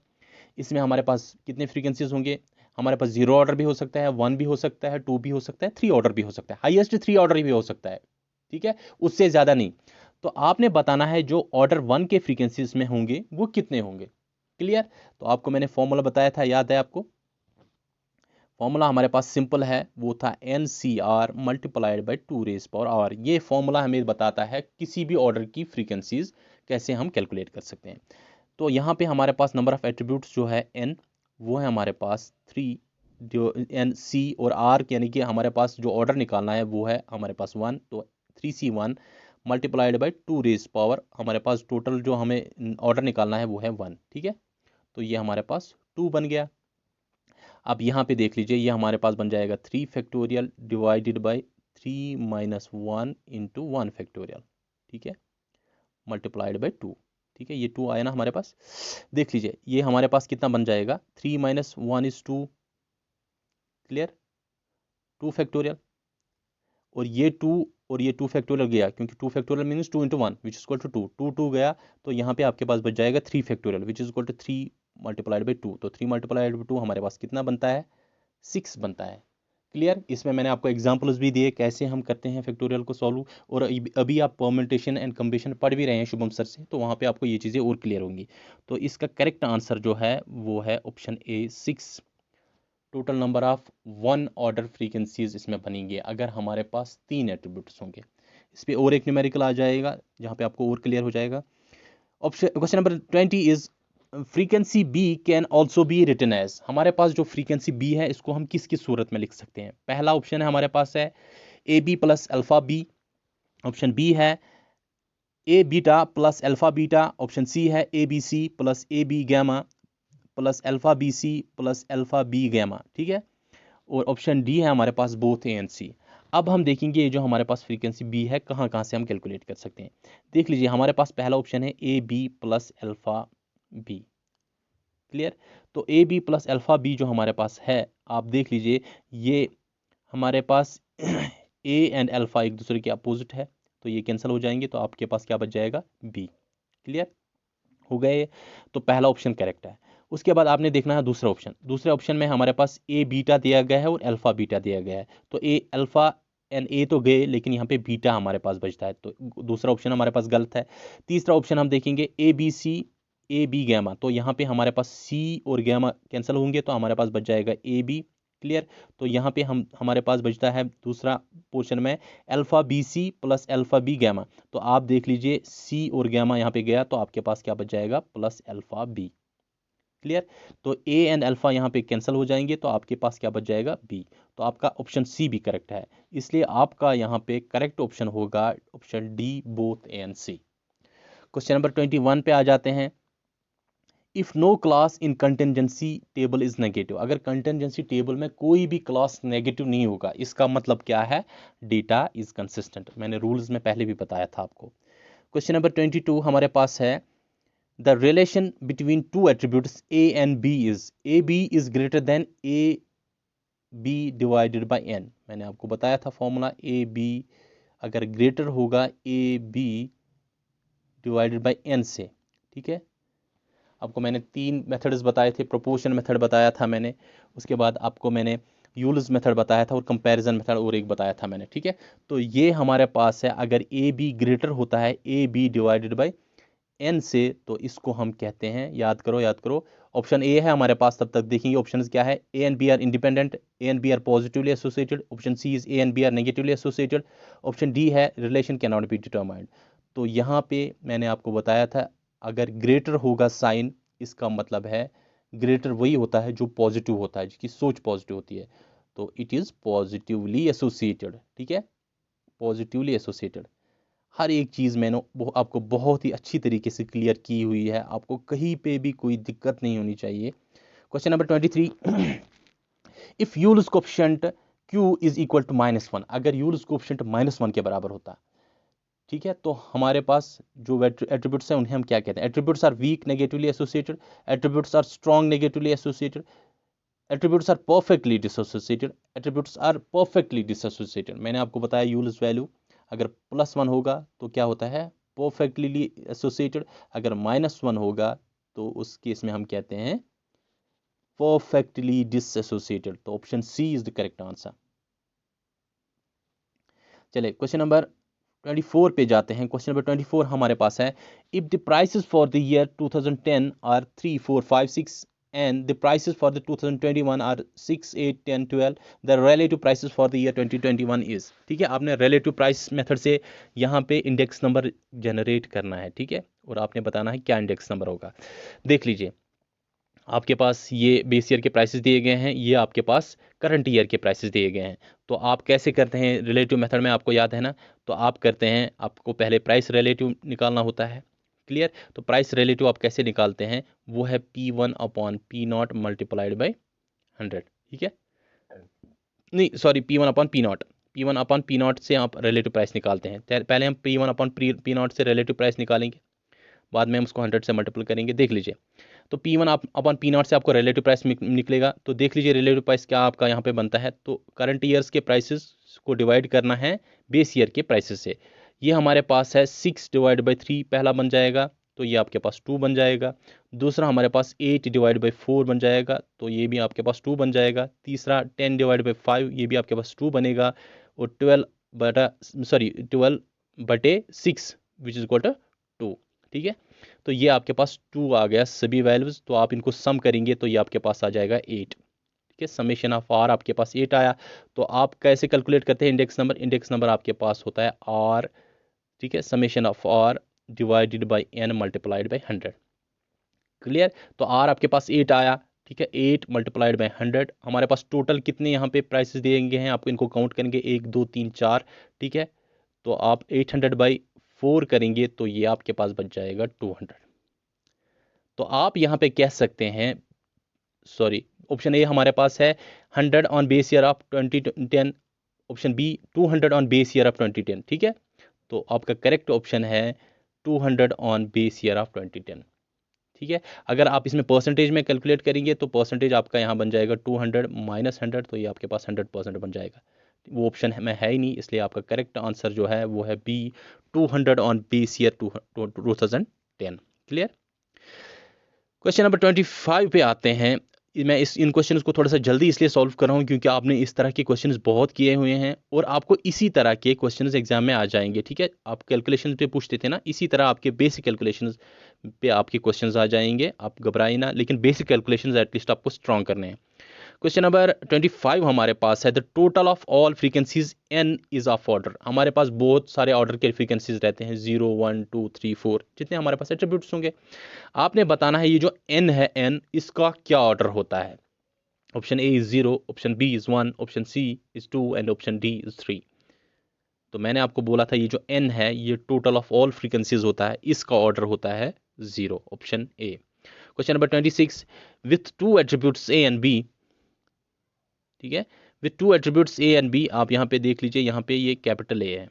इसमें हमारे पास कितने फ्रीक्वेंसीज होंगे, हमारे पास 0 ऑर्डर भी हो सकता है, 1 भी हो सकता है, 2 भी हो सकता है, 3 ऑर्डर भी हो सकता है, हाईएस्ट 3 ऑर्डर भी हो सकता है, ठीक है, उससे ज़्यादा नहीं। तो आपने बताना है जो ऑर्डर 1 के फ्रीक्वेंसीज में होंगे वो कितने होंगे। क्लियर, तो आपको मैंने फॉर्मूला बताया था, याद है आपको। फॉर्मूला हमारे पास सिंपल है, वो था NCR मल्टीप्लाइड बाई 2r। ये फॉर्मूला हमें बताता है किसी भी ऑर्डर की फ्रीक्वेंसीज कैसे हम कैलकुलेट कर सकते हैं। तो यहाँ पे हमारे पास नंबर ऑफ एट्रीब्यूट्स जो है n, वो है हमारे पास 3, जो NC और R, यानी कि हमारे पास जो ऑर्डर निकालना है वो है हमारे पास 1, तो 3C1 multiplied by 2 raise power, हमारे पास टोटल जो हमें ऑर्डर निकालना है वो है 1, ठीक है। तो ये हमारे पास 2 बन गया। अब यहाँ पे देख लीजिए, ये हमारे पास बन जाएगा 3 factorial divided by 3 minus 1 into 1 factorial, ठीक है, मल्टीप्लाइड बाई 2, ठीक है। ये 2 आया ना हमारे पास। देख लीजिए ये हमारे पास कितना बन जाएगा, 3 माइनस 1 इज 2, क्लियर, 2 फैक्टोरियल, और ये 2 और ये 2 फैक्टोरियल गया, क्योंकि 2 factorial means 2 into 1 which is equal to 2, 2 2 गया, तो यहाँ पे आपके पास बच जाएगा 3 factorial which is equal to 3 multiplied by 2। तो 3 मल्टीप्लाइड बाई 2 हमारे पास कितना बनता है, 6 बनता है, क्लियर। इसमें मैंने आपको एग्जांपल्स भी दिए कैसे हम करते हैं फैक्टोरियल को सॉल्व, और अभी आप परम्यूटेशन एंड कम्बिनेशन पढ़ भी रहे हैं शुभम सर से, तो वहाँ पे आपको ये चीज़ें और क्लियर होंगी। तो इसका करेक्ट आंसर जो है वो है option A 6। Total number of 1 order frequencies इसमें बनेंगे अगर हमारे पास 3 एट्रीब्यूट्स होंगे। इस पर और एक न्यूमेरिकल आ जाएगा जहाँ पे आपको और क्लियर हो जाएगा। Option question number 20 is frequency B can also be written as, हमारे पास जो फ्रीक्वेंसी बी है इसको हम किस किस सूरत में लिख सकते हैं। पहला ऑप्शन है हमारे पास है A B plus alpha B, option B है A beta plus alpha beta, option C है A B C plus A B gamma plus alpha B C plus alpha B gamma, ठीक है, और ऑप्शन डी है हमारे पास both A and सी। अब हम देखेंगे ये जो हमारे पास फ्रीक्वेंसी बी है कहाँ कहाँ से हम कैलकुलेट कर सकते हैं। देख लीजिए हमारे पास पहला ऑप्शन है A B plus alpha B, clear. तो A B plus alpha B जो हमारे पास है, आप देख लीजिए ये हमारे पास ए एंड अल्फा एक दूसरे के अपोजिट है, तो ये कैंसिल हो जाएंगे, तो आपके पास क्या बच जाएगा, बी, क्लियर हो गए। तो पहला ऑप्शन करेक्ट है। उसके बाद आपने देखना है दूसरा ऑप्शन, दूसरे ऑप्शन में हमारे पास ए बीटा दिया गया है और अल्फा बीटा दिया गया है, तो ए अल्फा एंड ए तो गए लेकिन यहाँ पे बीटा हमारे पास बचता है, तो दूसरा ऑप्शन हमारे पास गलत है। तीसरा ऑप्शन हम देखेंगे A B C A B gamma, तो यहाँ पे हमारे पास सी और गैमा कैंसिल होंगे, तो हमारे पास बच जाएगा ए बी, क्लियर। तो यहाँ पे हमारे पास बचता है दूसरा पोर्शन में alpha B C plus alpha B gamma, तो आप देख लीजिए सी और गैमा यहाँ पे गया, तो आपके पास क्या बच जाएगा, प्लस अल्फा बी, क्लियर। तो ए एंड अल्फा यहाँ पे कैंसिल हो जाएंगे, तो आपके पास क्या बच जाएगा, बी। तो आपका ऑप्शन सी भी करेक्ट है, इसलिए आपका यहाँ पे करेक्ट ऑप्शन होगा option D both A and C. Question number 21 पे आ जाते हैं। If no class in contingency table is negative, अगर कंटिजेंसी टेबल में कोई भी क्लास नेगेटिव नहीं होगा, इसका मतलब क्या है, डेटा इज कंसिस्टेंट। मैंने रूल्स में पहले भी बताया था आपको। क्वेश्चन नंबर 22 हमारे पास है the relation between two attributes A and B is, A B is greater than A B divided by N. मैंने आपको बताया था फॉर्मूला, ए बी अगर ग्रेटर होगा A B divided by N से, ठीक है। आपको मैंने 3 मेथड्स बताए थे, प्रोपोर्शन मेथड बताया था मैंने, उसके बाद आपको मैंने यूल्स मेथड बताया था और कंपैरिजन मेथड और एक बताया था मैंने, ठीक है। तो ये हमारे पास है, अगर ए बी ग्रेटर होता है A B divided by N से, तो इसको हम कहते हैं, याद करो याद करो, ऑप्शन ए है हमारे पास, तब तक देखेंगे ऑप्शंस क्या है, A and B are independent, A and B are positively associated, option C is A and B are negatively associated, option D है relation can not be determined. तो यहाँ पे मैंने आपको बताया था अगर ग्रेटर होगा साइन, इसका मतलब है ग्रेटर वही होता है जो पॉजिटिव होता है, जिसकी सोच पॉजिटिव होती है, तो इट इज पॉजिटिवली एसोसिएटेड, ठीक है, पॉजिटिवली एसोसिएटेड। हर एक चीज़ मैंने आपको बहुत ही अच्छी तरीके से क्लियर की हुई है, आपको कहीं पे भी कोई दिक्कत नहीं होनी चाहिए। Question number 23, if Yule's coefficient Q is equal to -1, अगर यूल्स कोएफिशिएंट -1 के बराबर होता है, ठीक है, तो हमारे पास जो एट्रीब्यूट्स हैं उन्हें हम क्या कहते हैं, attributes are weak negatively associated, attributes are strong negatively associated, attributes are perfectly dissociated, attributes are perfectly dissociated. मैंने आपको बताया यूल्स वैल्यू अगर +1 होगा तो क्या होता है, परफेक्टली एसोसिएटेड, अगर -1 होगा तो उस केस में हम कहते हैं परफेक्टली डिसएसोसिएटेड। तो option C is the correct answer. चलिए क्वेश्चन नंबर 24 पे जाते हैं। क्वेश्चन नंबर 24 हमारे पास है, if the prices for the year 2010 are 3 4 5 6 and the prices for the 2021 are 6 8 10 12, the relative prices for the year 2021 is, ठीक है। आपने relative price मेथड से यहाँ पे इंडेक्स नंबर जनरेट करना है, ठीक है, और आपने बताना है क्या इंडेक्स नंबर होगा। देख लीजिए आपके पास ये बेस ईयर के प्राइसेस दिए गए हैं, ये आपके पास करंट ईयर के प्राइसेस दिए गए हैं। तो आप कैसे करते हैं रिलेटिव मेथड में, आपको याद है ना? तो आप करते हैं, आपको पहले प्राइस रिलेटिव निकालना होता है। क्लियर? तो प्राइस रिलेटिव आप कैसे निकालते हैं? वो है P1 upon P0 multiplied by 100। ठीक है, नहीं sorry, P1 upon P0, P1 upon P0 से आप रिलेटिव प्राइस निकालते हैं। पहले हम P1 अपॉन P0 से रिलेटिव प्राइस निकालेंगे, बाद में हम उसको 100 से मल्टीपल करेंगे। देख लीजिए, तो P1 अपॉन P0 से आपको रिलेटिव प्राइस निकलेगा। तो देख लीजिए रिलेटिव प्राइस क्या आपका यहाँ पे बनता है। तो करंट ईयर्स के प्राइसेस को डिवाइड करना है बेस ईयर के प्राइसेस से। ये हमारे पास है 6 डिवाइड बाई 3 पहला बन जाएगा, तो ये आपके पास 2 बन जाएगा। दूसरा हमारे पास 8 डिवाइड बाई 4 बन जाएगा, तो ये भी आपके पास 2 बन जाएगा। तीसरा 10 डिवाइड बाई 5, ये भी आपके पास 2 बनेगा। और 12 बटे 6 विच इज इक्वल टू 2। ठीक है, तो ये आपके पास 2 आ गया सभी वैल्यूज। तो आप इनको सम करेंगे तो ये आपके पास आ जाएगा 8। ठीक है, समेशन ऑफ आर आपके पास 8 आया। तो आप कैसे कैलकुलेट करते हैं इंडेक्स नंबर? इंडेक्स नंबर आपके पास होता है आर। ठीक है, summation of R divided by N multiplied by 100। Clear? तो आर आपके पास 8 आया। ठीक है, 8 मल्टीप्लाइड बाई 100। हमारे पास टोटल कितने यहाँ पे प्राइसेस दिए हैं, आपको इनको काउंट करेंगे 1 2 3 4। ठीक है, तो आप 800 बाई 4 करेंगे तो ये आपके पास बच जाएगा 200। तो आप यहाँ पे कह सकते हैं, सॉरी, ऑप्शन ए हमारे पास है 100 on base year of 2010, option B 200 on base year of 2010। ठीक है, तो आपका करेक्ट ऑप्शन है 200 ऑन बेस ईयर ऑफ 2010। ठीक है, अगर आप इसमें परसेंटेज में कैलकुलेट करेंगे तो परसेंटेज आपका यहाँ बन जाएगा 200 माइनस 100, तो ये आपके पास 100% बन जाएगा। वो ऑप्शन में है ही नहीं, इसलिए आपका करेक्ट आंसर जो है वो है B, 200 on base year 2010। Clear? Question number 25 पे आते हैं। मैं इन क्वेश्चंस को थोड़ा सा जल्दी इसलिए सॉल्व कर रहा हूँ क्योंकि आपने इस तरह के क्वेश्चंस बहुत किए हुए हैं और आपको इसी तरह के क्वेश्चंस एग्जाम में आ जाएंगे। ठीक है, आप कैलकुलेशन पे पूछते थे ना, इसी तरह आपके बेसिक कैलकुलेशंस पे आपके क्वेश्चंस आ जाएंगे। आप घबराइए ना, लेकिन बेसिक कैलकुलेशंस एटलीस्ट आपको स्ट्रॉन्ग करने हैं। क्वेश्चन नंबर 25 हमारे पास है, the total of all frequencies n is of order. हमारे पास बहुत सारे ऑर्डर के फ्रीक्वेंसीज रहते हैं, 0 1 2 3 4, जितने हमारे पास एट्रीब्यूट्स होंगे। आपने बताना है ये जो n है, n इसका क्या ऑर्डर होता है। Option A is 0, option B is 1, option C is 2 and option D is 3। तो मैंने आपको बोला था ये जो n है ये टोटल ऑफ ऑल फ्रीक्वेंसीज होता है, इसका ऑर्डर होता है 0, option A. Question number 26, with two attributes A and B. ठीक है, with two attributes A and B, आप यहाँ पे देख लीजिए, यहाँ पे ये कैपिटल ए है,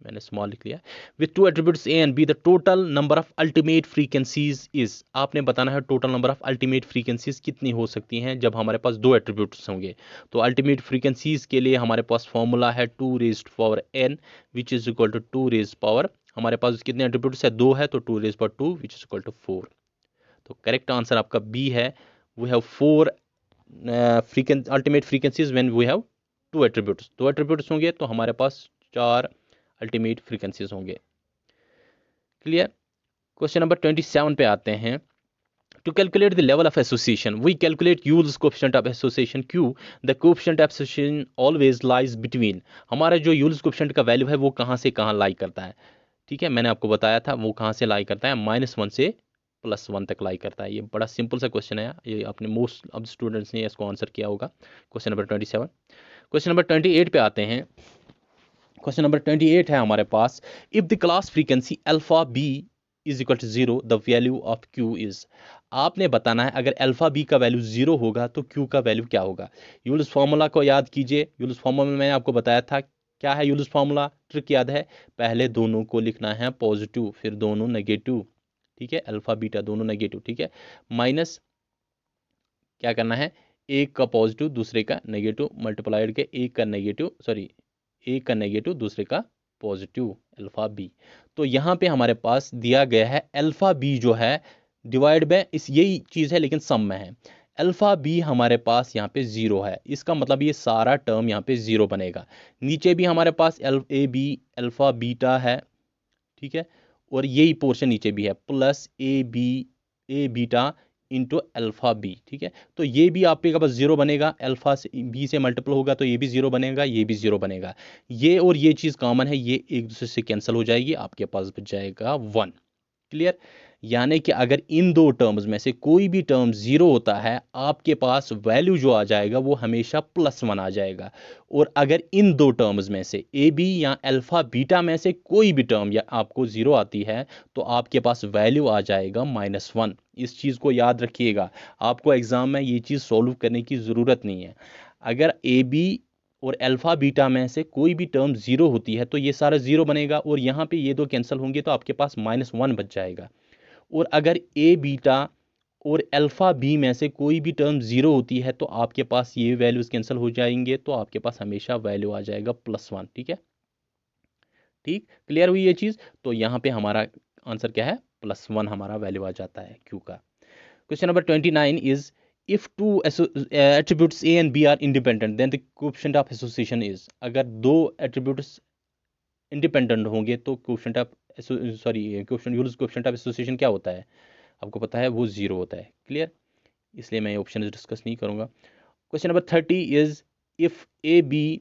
मैंने स्मॉल लिख लिया। With two attributes A and B, the total number of ultimate frequencies is. आपने बताना है total number of ultimate frequencies कितनी हो सकती हैं जब हमारे पास दो एट्रीब्यूट्स होंगे। तो अल्टीमेट फ्रीक्वेंसीज के लिए हमारे पास फॉर्मूला है 2 raised power n which is equal to 2 raised power, हमारे पास कितने एट्रीब्यूट्स है, 2 है, तो 2 raised power 2 which is equal to 4। तो करेक्ट आंसर आपका बी है, we have 4 ultimate frequencies when we have 2 attributes. 2 attributes होंगे तो हमारे पास 4 अल्टीमेट फ्रीक्वेंसीज होंगे। क्लियर? क्वेश्चन नंबर 27 पे आते हैं। To calculate the level of association we calculate Yule's coefficient of association Q, the coefficient of association always lies between. हमारा जो यूल्स कोएफिशिएंट का वैल्यू है वो कहाँ से कहाँ लाई करता है। ठीक है, मैंने आपको बताया था वो कहाँ से लाई करता है, -1 से +1 तक लाई करता है। ये बड़ा सिंपल सा क्वेश्चन है, ये आपने मोस्ट ऑफ स्टूडेंट्स ने इसको आंसर किया होगा। Question number 27। क्वेश्चन नंबर 28 पे आते हैं। क्वेश्चन नंबर 28 है हमारे पास, if the class frequency alpha B is equal to 0 the value of Q is. आपने बताना है अगर अल्फा बी का वैल्यू 0 होगा तो Q का वैल्यू क्या होगा। यूल्स फार्मूला को याद कीजिए, यूल्स फार्मूला में मैंने आपको बताया था क्या है यूल्स फार्मूला, ट्रिक याद है, पहले दोनों को लिखना है पॉजिटिव फिर दोनों नेगेटिव। ठीक है, अल्फा बीटा दोनों नेगेटिव। ठीक है, माइनस क्या करना है, एक का पॉजिटिव दूसरे का नेगेटिव मल्टीप्लाइड के एक का नेगेटिव, सॉरी एक का नेगेटिव दूसरे का पॉजिटिव, अल्फा बी। तो यहाँ पे हमारे पास दिया गया है अल्फा बी जो है डिवाइड बाय इस, यही चीज़ है लेकिन सम में है। अल्फा बी हमारे पास यहाँ पे 0 है, इसका मतलब ये सारा टर्म यहाँ पे 0 बनेगा। नीचे भी हमारे पास ए बी अल्फा बीटा है। ठीक है, और यही पोर्शन नीचे भी है प्लस ए बीटा इंटू अल्फा बी। ठीक है, तो ये भी आपके पास 0 बनेगा, अल्फा से बी से मल्टीपल होगा तो ये भी 0 बनेगा, ये भी 0 बनेगा। ये और ये चीज़ कॉमन है, ये एक दूसरे से कैंसिल हो जाएगी, आपके पास बच जाएगा 1। क्लियर? यानी कि अगर इन दो टर्म्स में से कोई भी टर्म ज़ीरो होता है, आपके पास वैल्यू जो आ जाएगा वो हमेशा +1 आ जाएगा। और अगर इन दो टर्म्स में से ए बी या अल्फ़ा बीटा में से कोई भी टर्म या आपको ज़ीरो आती है तो आपके पास वैल्यू आ जाएगा -1। इस चीज़ को याद रखिएगा, आपको एग्ज़ाम में ये चीज़ सॉल्व करने की ज़रूरत नहीं है। अगर ए बी और अल्फ़ा बीटा में से कोई भी टर्म ज़ीरो होती है तो ये सारा ज़ीरो बनेगा और यहाँ पे ये दो कैंसिल होंगे तो आपके पास -1 बच जाएगा। और अगर ए बीटा और अल्फ़ा बी में से कोई भी टर्म ज़ीरो होती है तो आपके पास ये वैल्यूज़ कैंसिल हो जाएंगे तो आपके पास हमेशा वैल्यू आ जाएगा +1। ठीक है, ठीक क्लियर हुई ये चीज़। तो यहाँ पे हमारा आंसर क्या है, +1 हमारा वैल्यू आ जाता है क्यू का। Question number 29 is if two attributes A and B are independent then the coefficient of association is. अगर दो एट्रीब्यूट्स इंडिपेंडेंट होंगे तो coefficient of coefficient of association क्या होता है, आपको पता है वो ज़ीरो होता है। क्लियर, इसलिए मैं ये ऑप्शन डिस्कस नहीं करूंगा। Question number 30 is if A B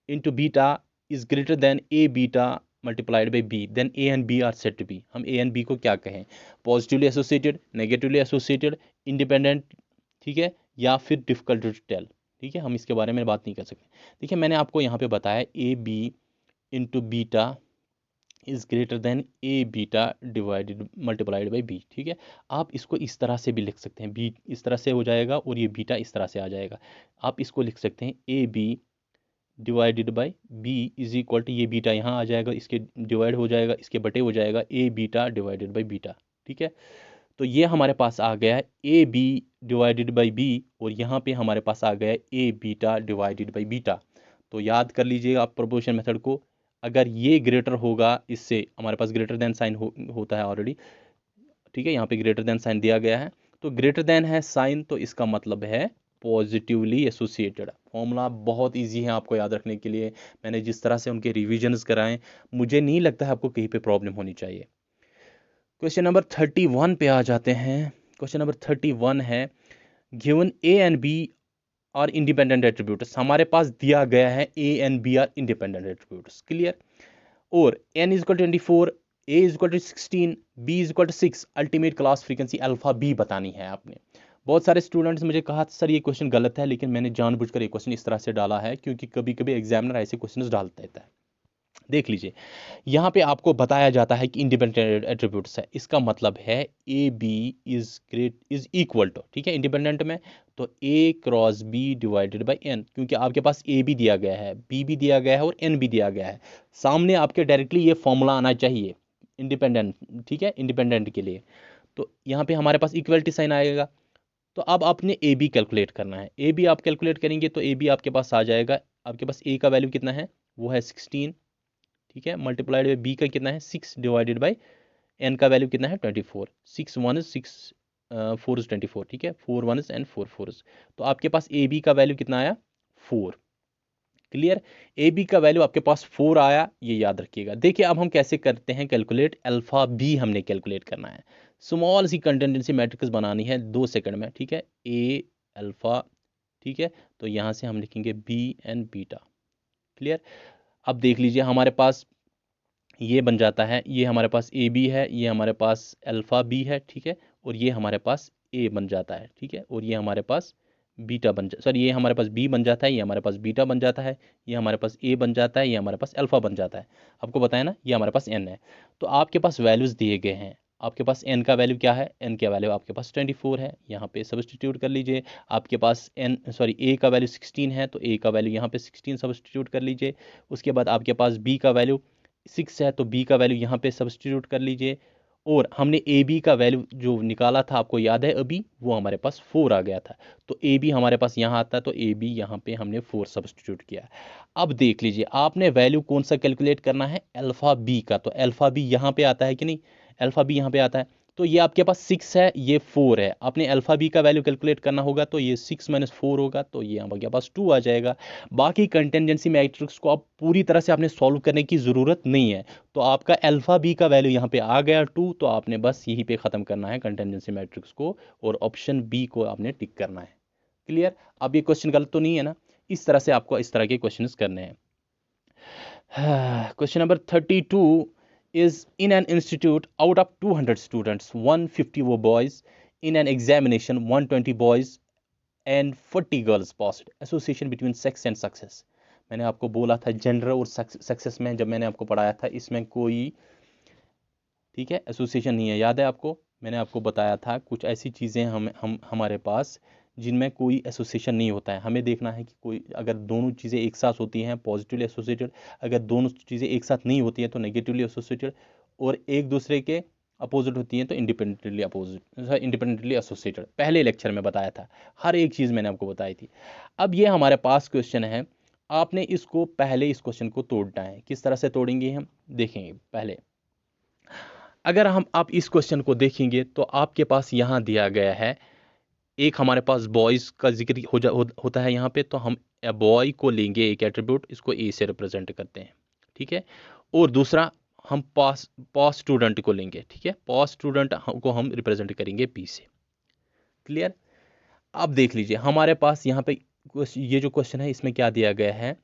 into beta is greater than A beta multiplied by B then A and B are said to be. हम ए एंड बी को क्या कहें, positively associated, negatively associated, independent, ठीक है, या फिर difficult to tell. ठीक है, हम इसके बारे में बात नहीं कर सकते। देखिए मैंने आपको यहाँ पे बताया A B into beta is greater than A beta divided multiplied by B. ठीक है, आप इसको इस तरह से भी लिख सकते हैं, बी इस तरह से हो जाएगा और ये बीटा इस तरह से आ जाएगा। आप इसको लिख सकते हैं A B divided by B is equal to, ये बीटा यहाँ आ जाएगा, इसके डिवाइड हो जाएगा, इसके बटे हो जाएगा A beta divided by beta. ठीक है, तो ये हमारे पास आ गया है A B divided by B और यहाँ पे हमारे पास आ गया है A beta divided by beta. तो याद कर लीजिएगा आप प्रोपोर्शन मेथड को, अगर ये ग्रेटर होगा इससे, हमारे पास ग्रेटर देन साइन होता है ऑलरेडी। ठीक है, यहाँ पे ग्रेटर देन साइन दिया गया है तो ग्रेटर देन है साइन तो इसका मतलब है पॉजिटिवली एसोसिएटेड। फॉर्मूला बहुत इजी है आपको याद रखने के लिए, मैंने जिस तरह से उनके रिविजन्स कराएं मुझे नहीं लगता है आपको कहीं पे प्रॉब्लम होनी चाहिए। क्वेश्चन नंबर 31 पे आ जाते हैं। क्वेश्चन नंबर 31 है given A and B are independent attributes. हमारे पास दिया गया है A and B are independent attributes. Clear, और n is equal 24, a is equal 16, b is equal 6, ultimate class frequency alpha B बतानी है आपने। बहुत सारे स्टूडेंट्स मुझे कहा सर ये क्वेश्चन गलत है, लेकिन मैंने जानबूझकर ये क्वेश्चन इस तरह से डाला है क्योंकि कभी कभी एग्जामिनर ऐसे क्वेश्चन डाल देता है। देख लीजिए, यहाँ पे आपको बताया जाता है कि इंडिपेंडेंट एट्रीब्यूट्स है, इसका मतलब है A B is equal to, ठीक है, इंडिपेंडेंट में तो A cross B divided by N, क्योंकि आपके पास ए भी दिया गया है, बी भी दिया गया है और एन भी दिया गया है। सामने आपके डायरेक्टली ये फॉर्मूला आना चाहिए इंडिपेंडेंट, ठीक है, इंडिपेंडेंट के लिए। तो यहाँ पे हमारे पास इक्वलिटी साइन आएगा। तो अब आपने ए बी कैलकुलेट करना है, ए बी आप कैलकुलेट करेंगे तो ए बी आपके पास आ जाएगा, आपके पास ए का वैल्यू कितना है, वो है 16, ठीक है, मल्टीप्लाइड बाई बी का कितना है 6 डिवाइडेड बाई एन का वैल्यू कितना है 24, 6 1 इज 6 4 इज 24, ठीक है, 4 1 इज एंड 4 4 इज, तो आपके पास ए बी का वैल्यू कितना आया 4। क्लियर, ए बी का वैल्यू आपके पास 4 आया, ये याद रखिएगा। देखिए अब हम कैसे करते हैं कैलकुलेट, अल्फा बी हमने कैलकुलेट करना है। स्मॉल सी कंटिजेंसी मैट्रिक्स बनानी है 2 सेकंड में, ठीक है, ए अल्फा, ठीक है, तो यहाँ से हम लिखेंगे बी एंड बीटा। क्लियर, अब देख लीजिए हमारे पास ये बन जाता है, ये हमारे पास ए बी है, ये हमारे पास अल्फ़ा बी है, ठीक है, और ये हमारे पास ए बन जाता है, ठीक है, और ये हमारे पास बीटा सॉरी ये हमारे पास बी बन जाता है, ये हमारे पास बीटा बन जाता है, ये हमारे पास ए बन जाता है, ये हमारे पास अल्फ़ा बन जाता है। आपको बताया ना, ये हमारे पास एन है। तो आपके पास वैल्यूज़ दिए गए हैं, आपके पास एन का वैल्यू क्या है, एन का वैल्यू आपके पास 24 है, यहाँ पे सब्सटीट्यूट कर लीजिए। आपके पास ए का वैल्यू 16 है तो ए का वैल्यू यहाँ पे 16 सब्सटीट्यूट कर लीजिए। उसके बाद आपके पास बी का वैल्यू 6 है तो बी का वैल्यू यहाँ पे सब्सटीट्यूट कर लीजिए। और हमने ए बी का वैल्यू जो निकाला था आपको याद है अभी, वो हमारे पास 4 आ गया था, तो ए बी हमारे पास यहाँ आता है तो ए बी यहाँ पे हमने 4 सब्सटीट्यूट किया। अब देख लीजिए आपने वैल्यू कौन सा कैलकुलेट करना है, अल्फ़ा बी का, तो अल्फ़ा बी यहाँ पे आता है कि नहीं, अल्फ़ा बी यहाँ पे आता है, तो ये आपके पास 6 है, ये 4 है, आपने अल्फ़ा बी का वैल्यू कैलकुलेट करना होगा तो ये 6 - 4 होगा, तो ये आपके पास 2 आ जाएगा। बाकी कंटिजेंसी मैट्रिक्स को आप पूरी तरह से आपने सॉल्व करने की ज़रूरत नहीं है, तो आपका अल्फ़ा बी का वैल्यू यहाँ पे आ गया 2, तो आपने बस यहीं पे ख़त्म करना है कंटिजेंसी मैट्रिक्स को और ऑप्शन बी को आपने टिक करना है। क्लियर, अब ये क्वेश्चन गलत तो नहीं है ना, इस तरह से आपको इस तरह के क्वेश्चन करने हैं। Question number 32 is in an institute out of 200 students 150 were boys. In an examination 120 boys and 40 girls passed. Association between sex and success. मैंने आपको बोला था जेंडर और सक्सेस में, जब मैंने आपको पढ़ाया था, इसमें कोई, ठीक है, एसोसिएशन नहीं है। याद है आपको, मैंने आपको बताया था कुछ ऐसी चीज़ें हम हमारे पास जिनमें कोई एसोसिएशन नहीं होता है। हमें देखना है कि कोई, अगर दोनों चीज़ें एक साथ होती हैं पॉजिटिवली एसोसिएटेड, अगर दोनों चीज़ें एक साथ नहीं होती हैं तो नेगेटिवली एसोसिएटेड, और एक दूसरे के अपोजिट होती हैं तो इंडिपेंडेंटली एसोसिएटेड। पहले लेक्चर में बताया था, हर एक चीज़ मैंने आपको बताई थी। अब ये हमारे पास क्वेश्चन है, आपने इसको पहले इस क्वेश्चन को तोड़ना है। किस तरह से तोड़ेंगे हम देखेंगे। पहले अगर आप इस क्वेश्चन को देखेंगे तो आपके पास यहाँ दिया गया है, एक हमारे पास बॉयज़ का जिक्र होता है यहाँ पे, तो हम बॉय को लेंगे एक एट्रीब्यूट, इसको ए से रिप्रेजेंट करते हैं, ठीक है। और दूसरा हम पास स्टूडेंट को लेंगे, ठीक है, पास स्टूडेंट को हम रिप्रेजेंट करेंगे बी से। क्लियर। अब देख लीजिए हमारे पास यहाँ पे ये जो क्वेश्चन है इसमें क्या दिया गया है,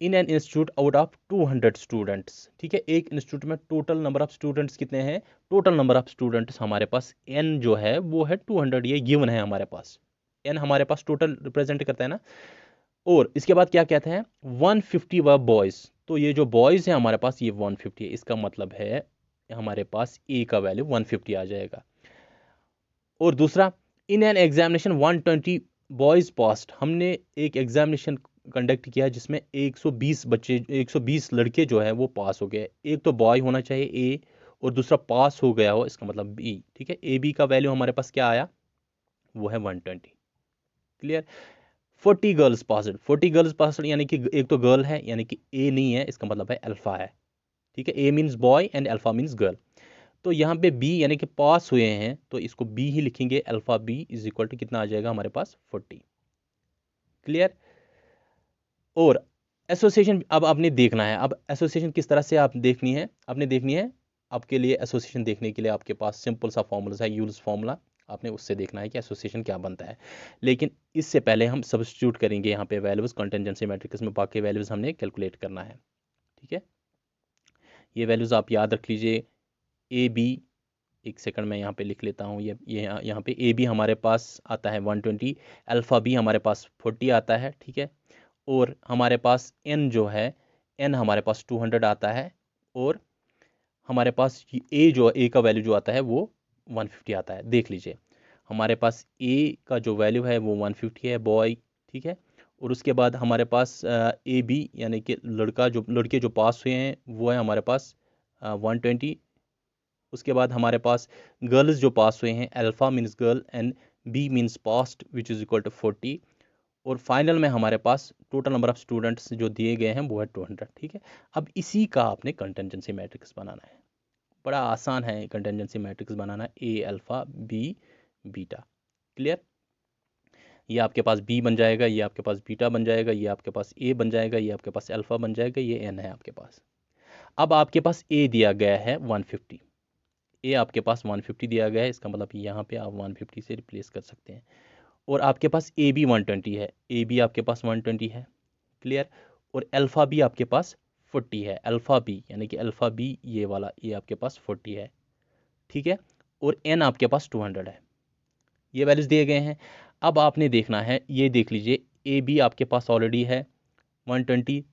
in an institute out of 200 students, ठीक है। एक इंस्टीट्यूट में टोटल नंबर ऑफ स्टूडेंट्स कितने हैं, टोटल नंबर ऑफ स्टूडेंट्स हमारे पास एन जो है वो है 200, ये गिवन है हमारे पास। एन हमारे पास टोटल रिप्रेजेंट करता है ना। और इसके बाद क्या कहते हैं, 150 वर बॉयज, तो ये जो बॉयज है हमारे पास ये 150 है। इसका मतलब है हमारे पास ए का वैल्यू 150 आ जाएगा। और दूसरा, in an examination 120 boys passed, हमने एक एग्जामिनेशन कंडक्ट किया जिसमें 120 बच्चे, 120 लड़के जो है वो पास हो गए। एक तो बॉय होना चाहिए ए, और दूसरा पास हो गया हो, इसका मतलब बी, ठीक है। ए बी का वैल्यू हमारे पास क्या आया, वो है 120। Clear. 40 girls passed, 40 girls passed यानी कि एक तो गर्ल है, यानी कि ए नहीं है, इसका मतलब है अल्फा है, ठीक है। A means boy and alpha means girl. तो यहाँ पे बी यानी कि पास हुए हैं, तो इसको बी ही लिखेंगे। Alpha B is equal to कितना आ जाएगा हमारे पास, 40। क्लियर। और एसोसिएशन अब आपने देखना है, अब एसोसिएशन किस तरह से आप देखनी है, आपने देखनी है। आपके लिए एसोसिएशन देखने के लिए आपके पास सिंपल सा फॉर्मूला है, यूल्स फॉर्मूला, आपने उससे देखना है कि एसोसिएशन क्या बनता है। लेकिन इससे पहले हम सब्स्टिट्यूट करेंगे यहाँ पे वैल्यूज कंटिजेंसी मैट्रिक्स में, बाकी वैल्यूज हमने कैलकुलेट करना है, ठीक है। ये वैल्यूज आप याद रख लीजिए। ए बी, एक सेकंड में यहाँ पे लिख लेता हूँ, ये यहाँ पे ए बी हमारे पास आता है 120, अल्फ़ा बी हमारे पास 40 आता है, ठीक है। और हमारे पास एन जो है, एन हमारे पास 200 आता है, और हमारे पास ए का वैल्यू जो आता है वो 150 आता है। देख लीजिए हमारे पास ए का जो वैल्यू है वो 150 है, बॉय, ठीक है। और उसके बाद हमारे पास ए बी यानी कि लड़के जो पास हुए हैं वो है हमारे पास 120। उसके बाद हमारे पास गर्ल्स जो पास हुए हैं, alpha means girl and B means passed which is equal to 40। और फाइनल में हमारे पास टोटल नंबर ऑफ स्टूडेंट्स जो दिए गए हैं वो है 200, ठीक है। अब इसी का आपने कंटिजेंसी मैट्रिक्स बनाना है। बड़ा आसान है कंटिजेंसी मैट्रिक्स बनाना, ए अल्फ़ा बी बीटा। क्लियर। ये आपके पास बी बन जाएगा, ये आपके पास बीटा बन जाएगा, ये आपके पास ए बन जाएगा, ये आपके पास अल्फ़ा बन जाएगा, ये एन है आपके पास। अब आपके पास ए दिया गया है 150, ए आपके पास 150 दिया गया है, इसका मतलब यहाँ पे आप 150 से रिप्लेस कर सकते हैं। और आपके पास ए बी 120 है, ए बी आपके पास 120 है। क्लियर। और अल्फ़ा बी आपके पास 40 है, अल्फ़ा बी यानी कि अल्फ़ा बी ये वाला, ये आपके पास 40 है, ठीक है। और एन आपके पास 200 है। ये वैल्यूज दिए गए हैं। अब आपने देखना है, ये देख लीजिए ए बी आपके पास ऑलरेडी है 120,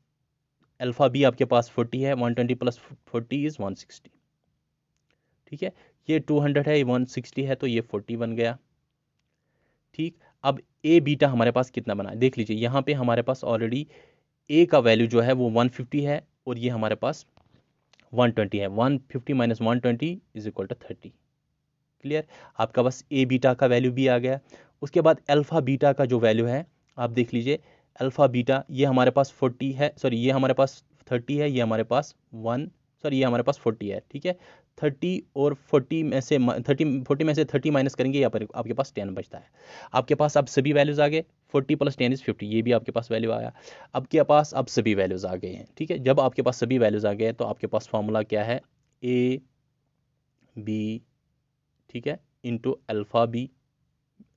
अल्फ़ा बी आपके पास 40 है, 120 प्लस 40 इज़ 160, ठीक है। ये 200 है, ये 160 है, तो ये 40 बन गया, ठीक। अब ए बीटा हमारे पास कितना बना है देख लीजिए, यहाँ पे हमारे पास ऑलरेडी ए का वैल्यू जो है वो 150 है, और ये हमारे पास 120 है। 150 minus 120 is equal to 30। Clear. आपका बस ए बीटा का वैल्यू भी आ गया। उसके बाद अल्फ़ा बीटा का जो वैल्यू है आप देख लीजिए, अल्फ़ा बीटा ये हमारे पास 40 है, सॉरी ये हमारे पास 30 है, ये हमारे पास ये हमारे पास 40 है, ठीक है। 30 और 40 में से 40 में से 30 माइनस करेंगे, यहाँ पर आपके पास 10 बचता है। आपके पास अब सभी वैल्यूज़ आ गए, 40 प्लस 10 इज़ 50, ये भी आपके पास वैल्यू आया। आपके पास अब सभी वैल्यूज़ आ गए हैं, ठीक है। जब आपके पास सभी वैल्यूज़ आ गए तो आपके पास फॉर्मूला क्या है, ए बी, ठीक है, into alpha B,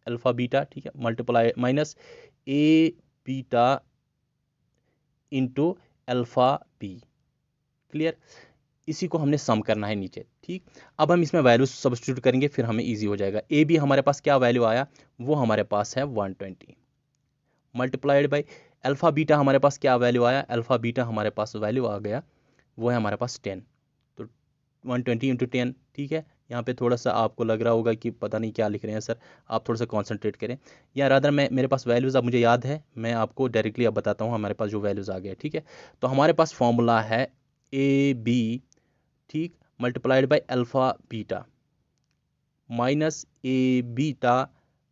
alpha beta, ठीक है, multiply minus A beta into alpha B. Clear. इसी को हमने सम करना है नीचे, ठीक। अब हम इसमें वैल्यू सब्स्टिट्यूट करेंगे, फिर हमें इजी हो जाएगा। ए बी हमारे पास क्या वैल्यू आया, वो हमारे पास है 120 मल्टीप्लाइड बाई अल्फ़ा बीटा हमारे पास क्या वैल्यू आया, अल्फ़ा बीटा हमारे पास वैल्यू आ गया, वो है हमारे पास 10। तो 120 इंटू 10, ठीक है। यहाँ पे थोड़ा सा आपको लग रहा होगा कि पता नहीं क्या लिख रहे हैं सर, आप थोड़ा सा कॉन्सेंट्रेट करें। या रादर मेरे पास वैल्यूज़ अब मुझे याद है, मैं आपको डायरेक्टली अब बताता हूँ हमारे पास जो वैल्यूज़ आ गया, ठीक है। तो हमारे पास फॉर्मूला है ए बी, ठीक, multiplied by alpha beta minus A beta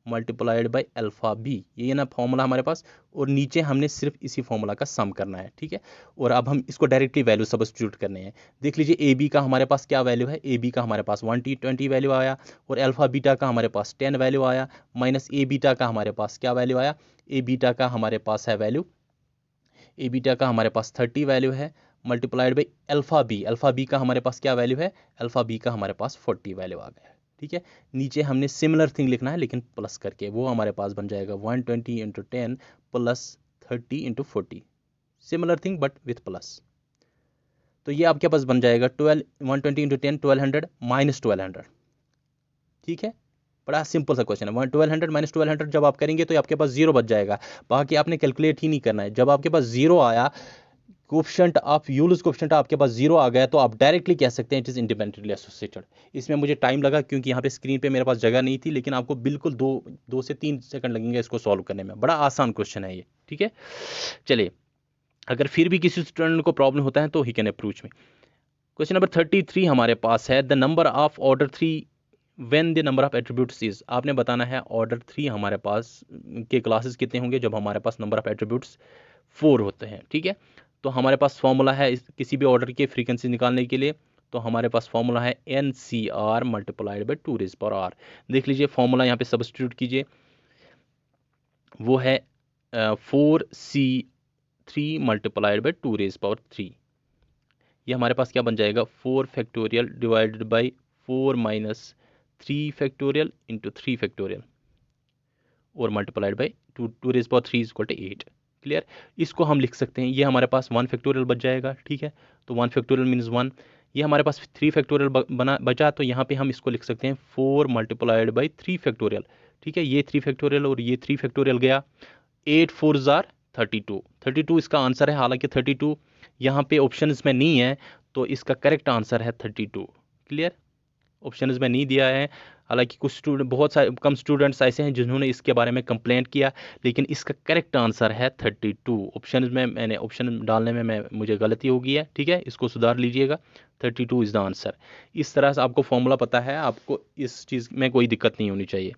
multiplied by alpha B, ये ना फॉर्मूला हमारे पास। और नीचे हमने सिर्फ इसी फॉर्मूला का सम करना है, ठीक है। और अब हम इसको डायरेक्टली वैल्यू सब्स्टिट्यूट करने हैं। देख लीजिए ए बी का हमारे पास क्या वैल्यू है, ए बी का हमारे पास 120 वैल्यू आया, और अल्फ़ा बीटा का हमारे पास 10 वैल्यू आया, माइनस ए बीटा का हमारे पास क्या वैल्यू आया, ए बीटा का हमारे पास है वैल्यू, ए बीटा का हमारे पास 30 वैल्यू है, मल्टीप्लाइड बाई अल्फ़ा बी का हमारे पास क्या वैल्यू है, अल्फ़ा बी का हमारे पास 40 वैल्यू आ गया, ठीक है। नीचे हमने सिमिलर थिंग लिखना है लेकिन प्लस करके, वो हमारे पास बन जाएगा 120 into 10 plus 30 into 40, similar thing but with plus. तो ये आपके पास बन जाएगा 120 इंटू 10 1200 माइनस 1200, ठीक है। बड़ा सिंपल सा क्वेश्चन है। 1200 माइनस 1200 जब आप करेंगे तो आपके पास जीरो बच जाएगा, बाकी आपने कैलकुलेट ही नहीं करना है। जब आपके पास जीरो आया, कोफिशिएंट ऑफ यूलर्स कोफिशिएंट आपके पास जीरो आ गया, तो आप डायरेक्टली कह सकते हैं इट इज़ इंडिपेंडेंटली एसोसिएटेड। इसमें मुझे टाइम लगा क्योंकि यहाँ पे स्क्रीन पे मेरे पास जगह नहीं थी, लेकिन आपको बिल्कुल दो से 3 सेकंड लगेंगे इसको सॉल्व करने में। बड़ा आसान क्वेश्चन है ये, ठीक है। चलिए, अगर फिर भी किसी स्टूडेंट को प्रॉब्लम होता है तो ही कैन अप्रोच में। क्वेश्चन नंबर 33 हमारे पास है, the number of order 3 when the number of attributes is. आपने बताना है ऑर्डर 3 हमारे पास के क्लासेस कितने होंगे जब हमारे पास नंबर ऑफ एट्रीब्यूट्स 4 होते हैं, ठीक है। तो हमारे पास फॉर्मूला है किसी भी ऑर्डर की फ्रीक्वेंसी निकालने के लिए, तो हमारे पास फॉर्मूला है NCR multiplied by 2 raise power R। देख लीजिए फॉर्मूला यहाँ पे सब्स्टिट्यूट कीजिए, वो है 4C3 multiplied by 2 raise power 3। ये हमारे पास क्या बन जाएगा, 4 factorial divided by 4 minus 3 factorial into 3 factorial और multiplied by 2 raise power 3 equal to 8। Clear. इसको हम लिख सकते हैं, ये हमारे पास 1 फैक्टोरियल बच जाएगा, ठीक है। तो 1 फैक्टोरियल मीन्स 1। ये हमारे पास 3 फैक्टोरियल बचा, तो यहाँ पे हम इसको लिख सकते हैं 4 मल्टीप्लाइड बाई 3 फैक्टोरियल, ठीक है। ये 3 फैक्टोरियल और ये 3 फैक्टोरियल गया, 8 4 जार 32 इसका आंसर है। हालांकि 32 यहाँ पे ऑप्शन में नहीं है, तो इसका करेक्ट आंसर है 32। क्लियर, ऑप्शन में नहीं दिया है। हालांकि कुछ स्टूडेंट, बहुत सारे कम स्टूडेंट्स ऐसे हैं जिन्होंने इसके बारे में कंप्लेंट किया, लेकिन इसका करेक्ट आंसर है 32। ऑप्शन में मैंने ऑप्शन डालने में मुझे गलती हो गई है, ठीक है, इसको सुधार लीजिएगा। 32 इज़ द आंसर। इस तरह से आपको फॉर्मूला पता है, आपको इस चीज़ में कोई दिक्कत नहीं होनी चाहिए।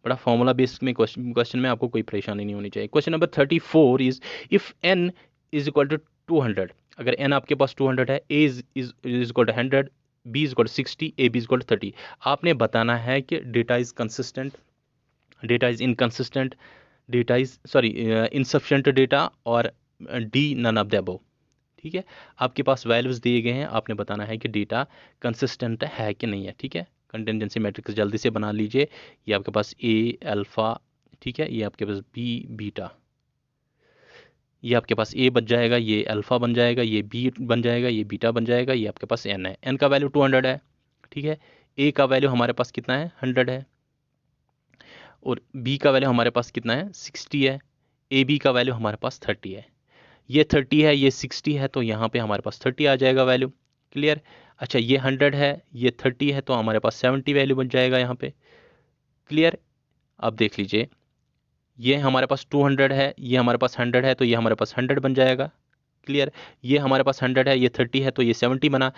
बड़ा फॉर्मूला बेस्ड में क्वेश्चन में आपको कोई परेशानी नहीं होनी चाहिए। Question number 34 is, if n is equal to 200, अगर n आपके पास 200 है, a is equal to 100, b is equal to 60, a b is equal to 30। आपने बताना है कि data is consistent, data is inconsistent, data is insufficient data, और D none of the above, ठीक है। आपके पास वैल्यूज दिए गए हैं, आपने बताना है कि डेटा कंसिस्टेंट है कि नहीं है, ठीक है। कंटिजेंसी मैट्रिक्स जल्दी से बना लीजिए। ये आपके पास ए अल्फ़ा, ठीक है, ये आपके पास बी बीटा, ये आपके पास ए बन जाएगा, ये अल्फ़ा बन जाएगा, ये बी बन जाएगा, ये बीटा बन जाएगा, ये आपके पास एन है। एन का वैल्यू 200 है, ठीक है। ए का वैल्यू हमारे पास कितना है, 100 है, और बी का वैल्यू हमारे पास कितना है, 60 है। ए बी का वैल्यू हमारे पास 30 है। ये 30 है, ये 60 है, तो यहाँ पे हमारे पास 30 आ जाएगा वैल्यू। क्लियर। अच्छा, ये 100 है, ये 30 है, तो हमारे पास 70 वैल्यू बन जाएगा यहाँ पे। क्लियर। अब देख लीजिए, ये हमारे पास 200 है, ये हमारे पास 100 है, तो ये हमारे पास 100 बन जाएगा। क्लियर। ये हमारे पास 100 है, ये 30 है, तो ये 70 बना।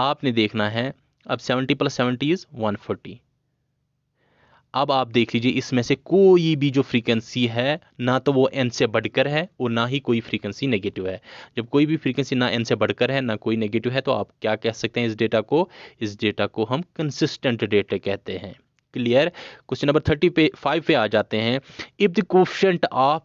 आपने देखना है, अब 70 + 70 इज़ 140। अब आप देख लीजिए, इसमें से कोई भी जो फ्रीक्वेंसी है, ना तो वो n से बढ़कर है और ना ही कोई फ्रीक्वेंसी नेगेटिव है। जब कोई भी फ्रीक्वेंसी ना n से बढ़कर है ना कोई नेगेटिव है, तो आप क्या कह सकते हैं इस डेटा को हम कंसिस्टेंट डेटा कहते हैं। क्लियर। क्वेश्चन नंबर 35 पे आ जाते हैं। If the coefficient of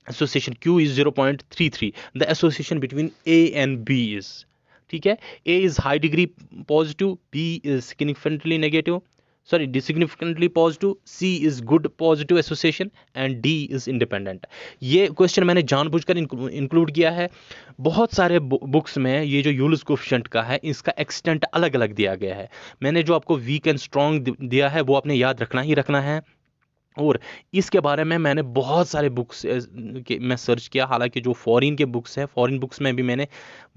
association Q is 0.33, the association between A and B is, ठीक है, A is high degree positive, B is significantly negative, sorry, D significantly positive, C is good positive association and D is independent. ये question मैंने जानबूझकर include किया है। बहुत सारे books में ये जो यूलर्स कोएफिशिएंट का है इसका एक्सटेंट अलग अलग दिया गया है। मैंने जो आपको वीक एंड स्ट्रॉन्ग दिया है वो आपने याद रखना ही रखना है। और इसके बारे में मैंने बहुत सारे बुक्स में सर्च किया, हालांकि जो फॉरेन के बुक्स हैं, फॉरेन बुक्स में भी मैंने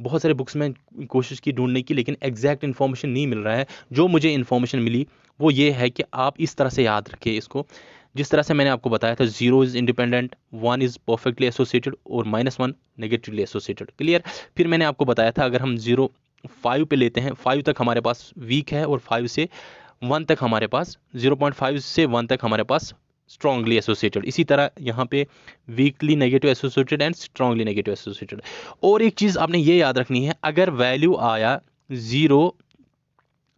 बहुत सारे बुक्स में कोशिश की ढूंढने की, लेकिन एग्जैक्ट इन्फॉर्मेशन नहीं मिल रहा है। जो मुझे इन्फॉर्मेशन मिली वो ये है कि आप इस तरह से याद रखिए इसको, जिस तरह से मैंने आपको बताया था, 0 is independent, 1 is perfectly associated और -1 नेगेटिवली एसोसिएटेड। क्लियर। फिर मैंने आपको बताया था अगर हम 0 5 पे लेते हैं, 5 तक हमारे पास वीक है और 5 से 1 तक हमारे पास 0.5 से 1 तक हमारे पास स्ट्रांगली एसोसिएटेड। इसी तरह यहाँ पे weekly negative associated and strongly negative associated. और एक चीज़ आपने ये याद रखनी है, अगर वैल्यू आया 0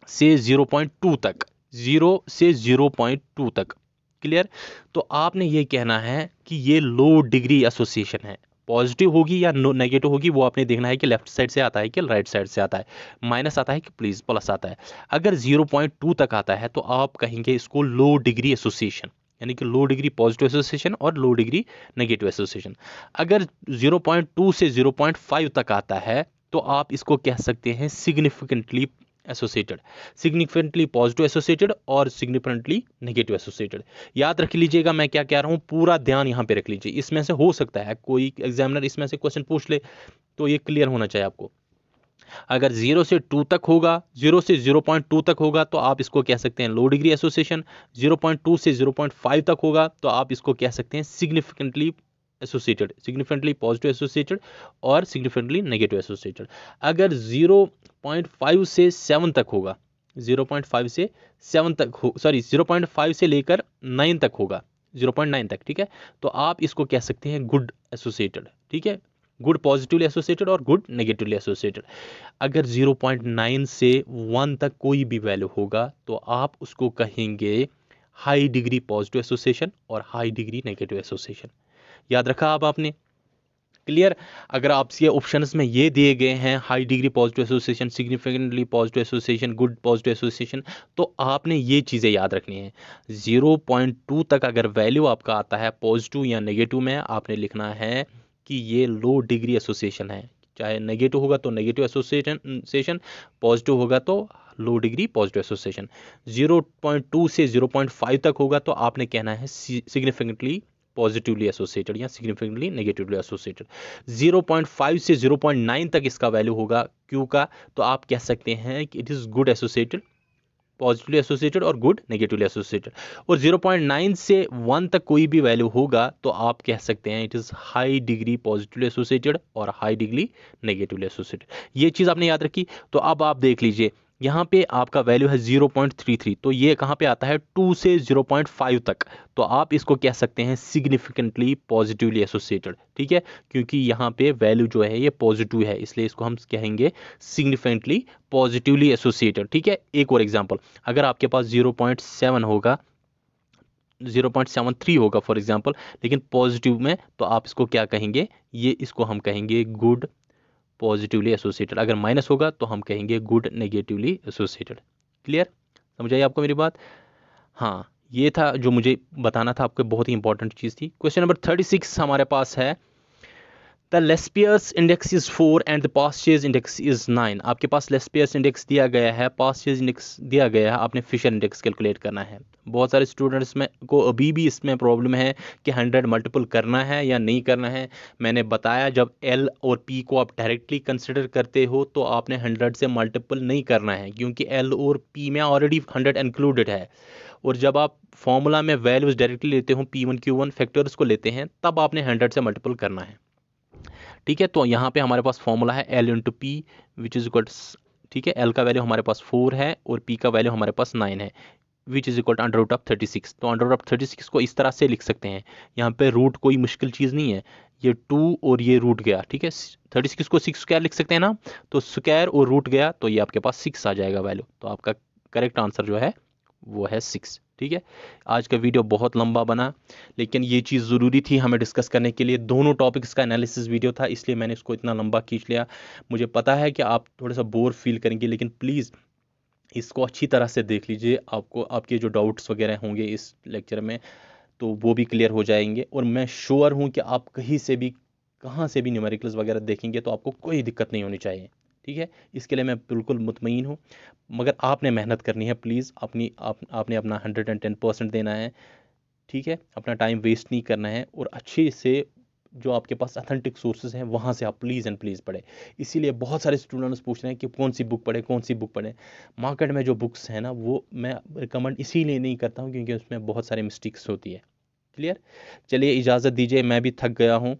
से 0.2 तक, 0 से 0.2 तक, क्लियर, तो आपने ये कहना है कि ये लो डिग्री एसोसिएशन है। पॉजिटिव होगी या नेगेटिव होगी वो आपने देखना है कि लेफ्ट साइड से आता है कि राइट साइड से आता है, माइनस आता है कि प्लस आता है। अगर 0.2 तक आता है तो आप कहेंगे इसको लो डिग्री एसोसिएशन, यानी कि लो डिग्री पॉजिटिव एसोसिएशन और लो डिग्री नेगेटिव एसोसिएशन। अगर 0.2 से 0.5 तक आता है तो आप इसको कह सकते हैं significantly associated, significantly positive associated और सिग्निफिकेंटली नेगेटिव एसोसिएटेड। याद रख लीजिएगा मैं क्या कह रहा हूँ, पूरा ध्यान यहाँ पे रख लीजिए। इसमें से हो सकता है कोई एग्जामिनर इसमें से क्वेश्चन पूछ ले, तो ये क्लियर होना चाहिए आपको। अगर 0 से 2 तक होगा, 0 से 0.2 तक होगा तो आप इसको कह सकते हैं लो डिग्री एसोसिएशन, 0.2 से 0.5 तक होगा तो आप इसको कह सकते हैं significantly associated, significantly positive associated और सिग्निफिकेंटली नेगेटिव एसोसिएटेड। अगर 0.5 से 7 तक होगा, 0.5 से 7 तक हो, सॉरी 0.5 से लेकर 9 तक होगा, 0.9 तक, ठीक है, तो आप इसको कह सकते हैं गुड एसोसिएटेड, ठीक है, गुड पॉजिटिवली एसोसिएटेड और गुड नेगेटिवली एसोसिएटेड। अगर 0.9 से 1 तक कोई भी वैल्यू होगा तो आप उसको कहेंगे हाई डिग्री पॉजिटिव एसोसिएशन और हाई डिग्री नेगेटिव एसोसिएशन। याद रखा अब आपने, क्लियर। अगर आपसे ऑप्शंस में ये दिए गए हैं high degree positive association, significantly positive association, good positive association, तो आपने ये चीज़ें याद रखनी है। 0.2 तक अगर वैल्यू आपका आता है पॉजिटिव या नेगेटिव में, आपने लिखना है कि ये लो डिग्री एसोसिएशन है। चाहे नेगेटिव होगा तो नेगेटिव एसोसिएशन, पॉजिटिव होगा तो लो डिग्री पॉजिटिव एसोसिएशन। 0.2 से 0.5 तक होगा तो आपने कहना है सिग्निफिकेंटली पॉजिटिवली एसोसिएटेड या सिग्निफिकेंटली नेगेटिवली एसोसिएटेड। 0.5 से 0.9 तक इसका वैल्यू होगा क्यू का, तो आप कह सकते हैं कि it is good associated, positively associated और गुड नेगेटिवली एसोसिएटेड। और 0.9 से 1 तक कोई भी वैल्यू होगा तो आप कह सकते हैं it is high degree positively associated और हाई डिग्री नेगेटिवली एसोसिएटेड। ये चीज़ आपने याद रखी। तो अब आप देख लीजिए यहाँ पे आपका वैल्यू है 0.33, तो ये कहाँ पे आता है 2 से 0.5 तक, तो आप इसको कह सकते हैं सिग्निफिकेंटली पॉजिटिवली एसोसिएटेड, ठीक है, क्योंकि यहाँ पे वैल्यू जो है ये पॉजिटिव है, इसलिए इसको हम कहेंगे सिग्निफिकेंटली पॉजिटिवली एसोसिएटेड, ठीक है। एक और एग्जांपल, अगर आपके पास 0.7 होगा, 0.73 होगा फॉर एग्जांपल, लेकिन पॉजिटिव में, तो आप इसको क्या कहेंगे, ये इसको हम कहेंगे गुड पॉजिटिवली एसोसिएटेड। अगर माइनस होगा तो हम कहेंगे गुड नेगेटिवली एसोसिएटेड। क्लियर, समझ आई आपको मेरी बात? हाँ, ये था जो मुझे बताना था आपको, बहुत ही इंपॉर्टेंट चीज़ थी। क्वेश्चन नंबर 36 हमारे पास है, the Laspeyres index is 4 and the Paasche's index is 9। आपके पास लेस्पियर्स इंडेक्स दिया गया है, पास्चेज इंडेक्स दिया गया है, आपने फिशर इंडेक्स कैलकुलेट करना है। बहुत सारे स्टूडेंट्स में को अभी भी इसमें प्रॉब्लम है कि 100 मल्टीपल करना है या नहीं करना है। मैंने बताया जब एल और पी को आप डायरेक्टली कंसिडर करते हो तो आपने 100 से मल्टीपल नहीं करना है, क्योंकि एल और पी में ऑलरेडी 100 इंक्लूडेड है। और जब आप फॉर्मूला में वैल्यूज डायरेक्टली लेते हो, P1 Q1 फैक्टर्स को लेते हैं, तब आपने 100 से मल्टीपल करना है, ठीक है। तो यहाँ पे हमारे पास फॉर्मूला है L into P which is equal, ठीक है, L का वैल्यू हमारे पास 4 है और P का वैल्यू हमारे पास 9 है, which is equal under root of 36। तो अंडर रूट ऑफ 36 को इस तरह से लिख सकते हैं, यहाँ पे रूट कोई मुश्किल चीज़ नहीं है, ये 2 और ये रूट गया, ठीक है, 36 को 6 स्क्वायर लिख सकते हैं ना, तो स्क्वायर और रूट गया तो ये आपके पास 6 आ जाएगा वैल्यू। तो आपका करेक्ट आंसर जो है वो है 6, ठीक है। आज का वीडियो बहुत लंबा बना, लेकिन ये चीज़ ज़रूरी थी हमें डिस्कस करने के लिए। दोनों टॉपिक्स का एनालिसिस वीडियो था, इसलिए मैंने इसको इतना लंबा खींच लिया। मुझे पता है कि आप थोड़ा सा बोर फील करेंगे, लेकिन प्लीज़ इसको अच्छी तरह से देख लीजिए, आपको आपके जो डाउट्स वगैरह होंगे इस लेक्चर में तो वो भी क्लियर हो जाएंगे। और मैं श्योर हूँ कि आप कहीं से भी कहाँ से भी न्यूमेरिकल्स वगैरह देखेंगे तो आपको कोई दिक्कत नहीं होनी चाहिए। ठीक है, इसके लिए मैं बिल्कुल मुतमईन हूँ। मगर आपने मेहनत करनी है प्लीज़, आपने अपना 110% देना है। ठीक है, अपना टाइम वेस्ट नहीं करना है, और अच्छे से जो आपके पास अथेंटिक सोर्सेज हैं वहाँ से आप प्लीज़ एंड प्लीज़ पढ़ें। इसीलिए बहुत सारे स्टूडेंट्स पूछ रहे हैं कि कौन सी बुक पढ़े, कौन सी बुक पढ़ें। मार्केट में जो बुक्स हैं ना वो मैं रिकमेंड इसीलिए नहीं करता हूँ क्योंकि उसमें बहुत सारे मिस्टेक्स होती है। क्लियर। चलिए इजाज़त दीजिए, मैं भी थक गया हूँ,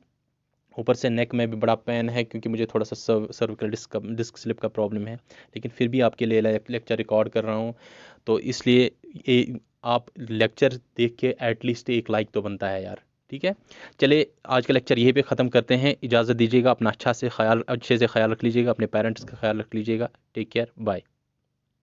ऊपर से नेक में भी बड़ा पेन है क्योंकि मुझे थोड़ा सा सर्विकल डिस्क स्लिप का प्रॉब्लम है। लेकिन फिर भी आपके लिए लेक्चर रिकॉर्ड कर रहा हूँ, तो इसलिए आप लेक्चर देख के एटलीस्ट एक लाइक तो बनता है यार। ठीक है, चलिए आज का लेक्चर यहीं पे ख़त्म करते हैं। इजाज़त दीजिएगा, अपना अच्छे से ख्याल रख लीजिएगा, अपने पेरेंट्स का ख्याल रख लीजिएगा। Take care, bye.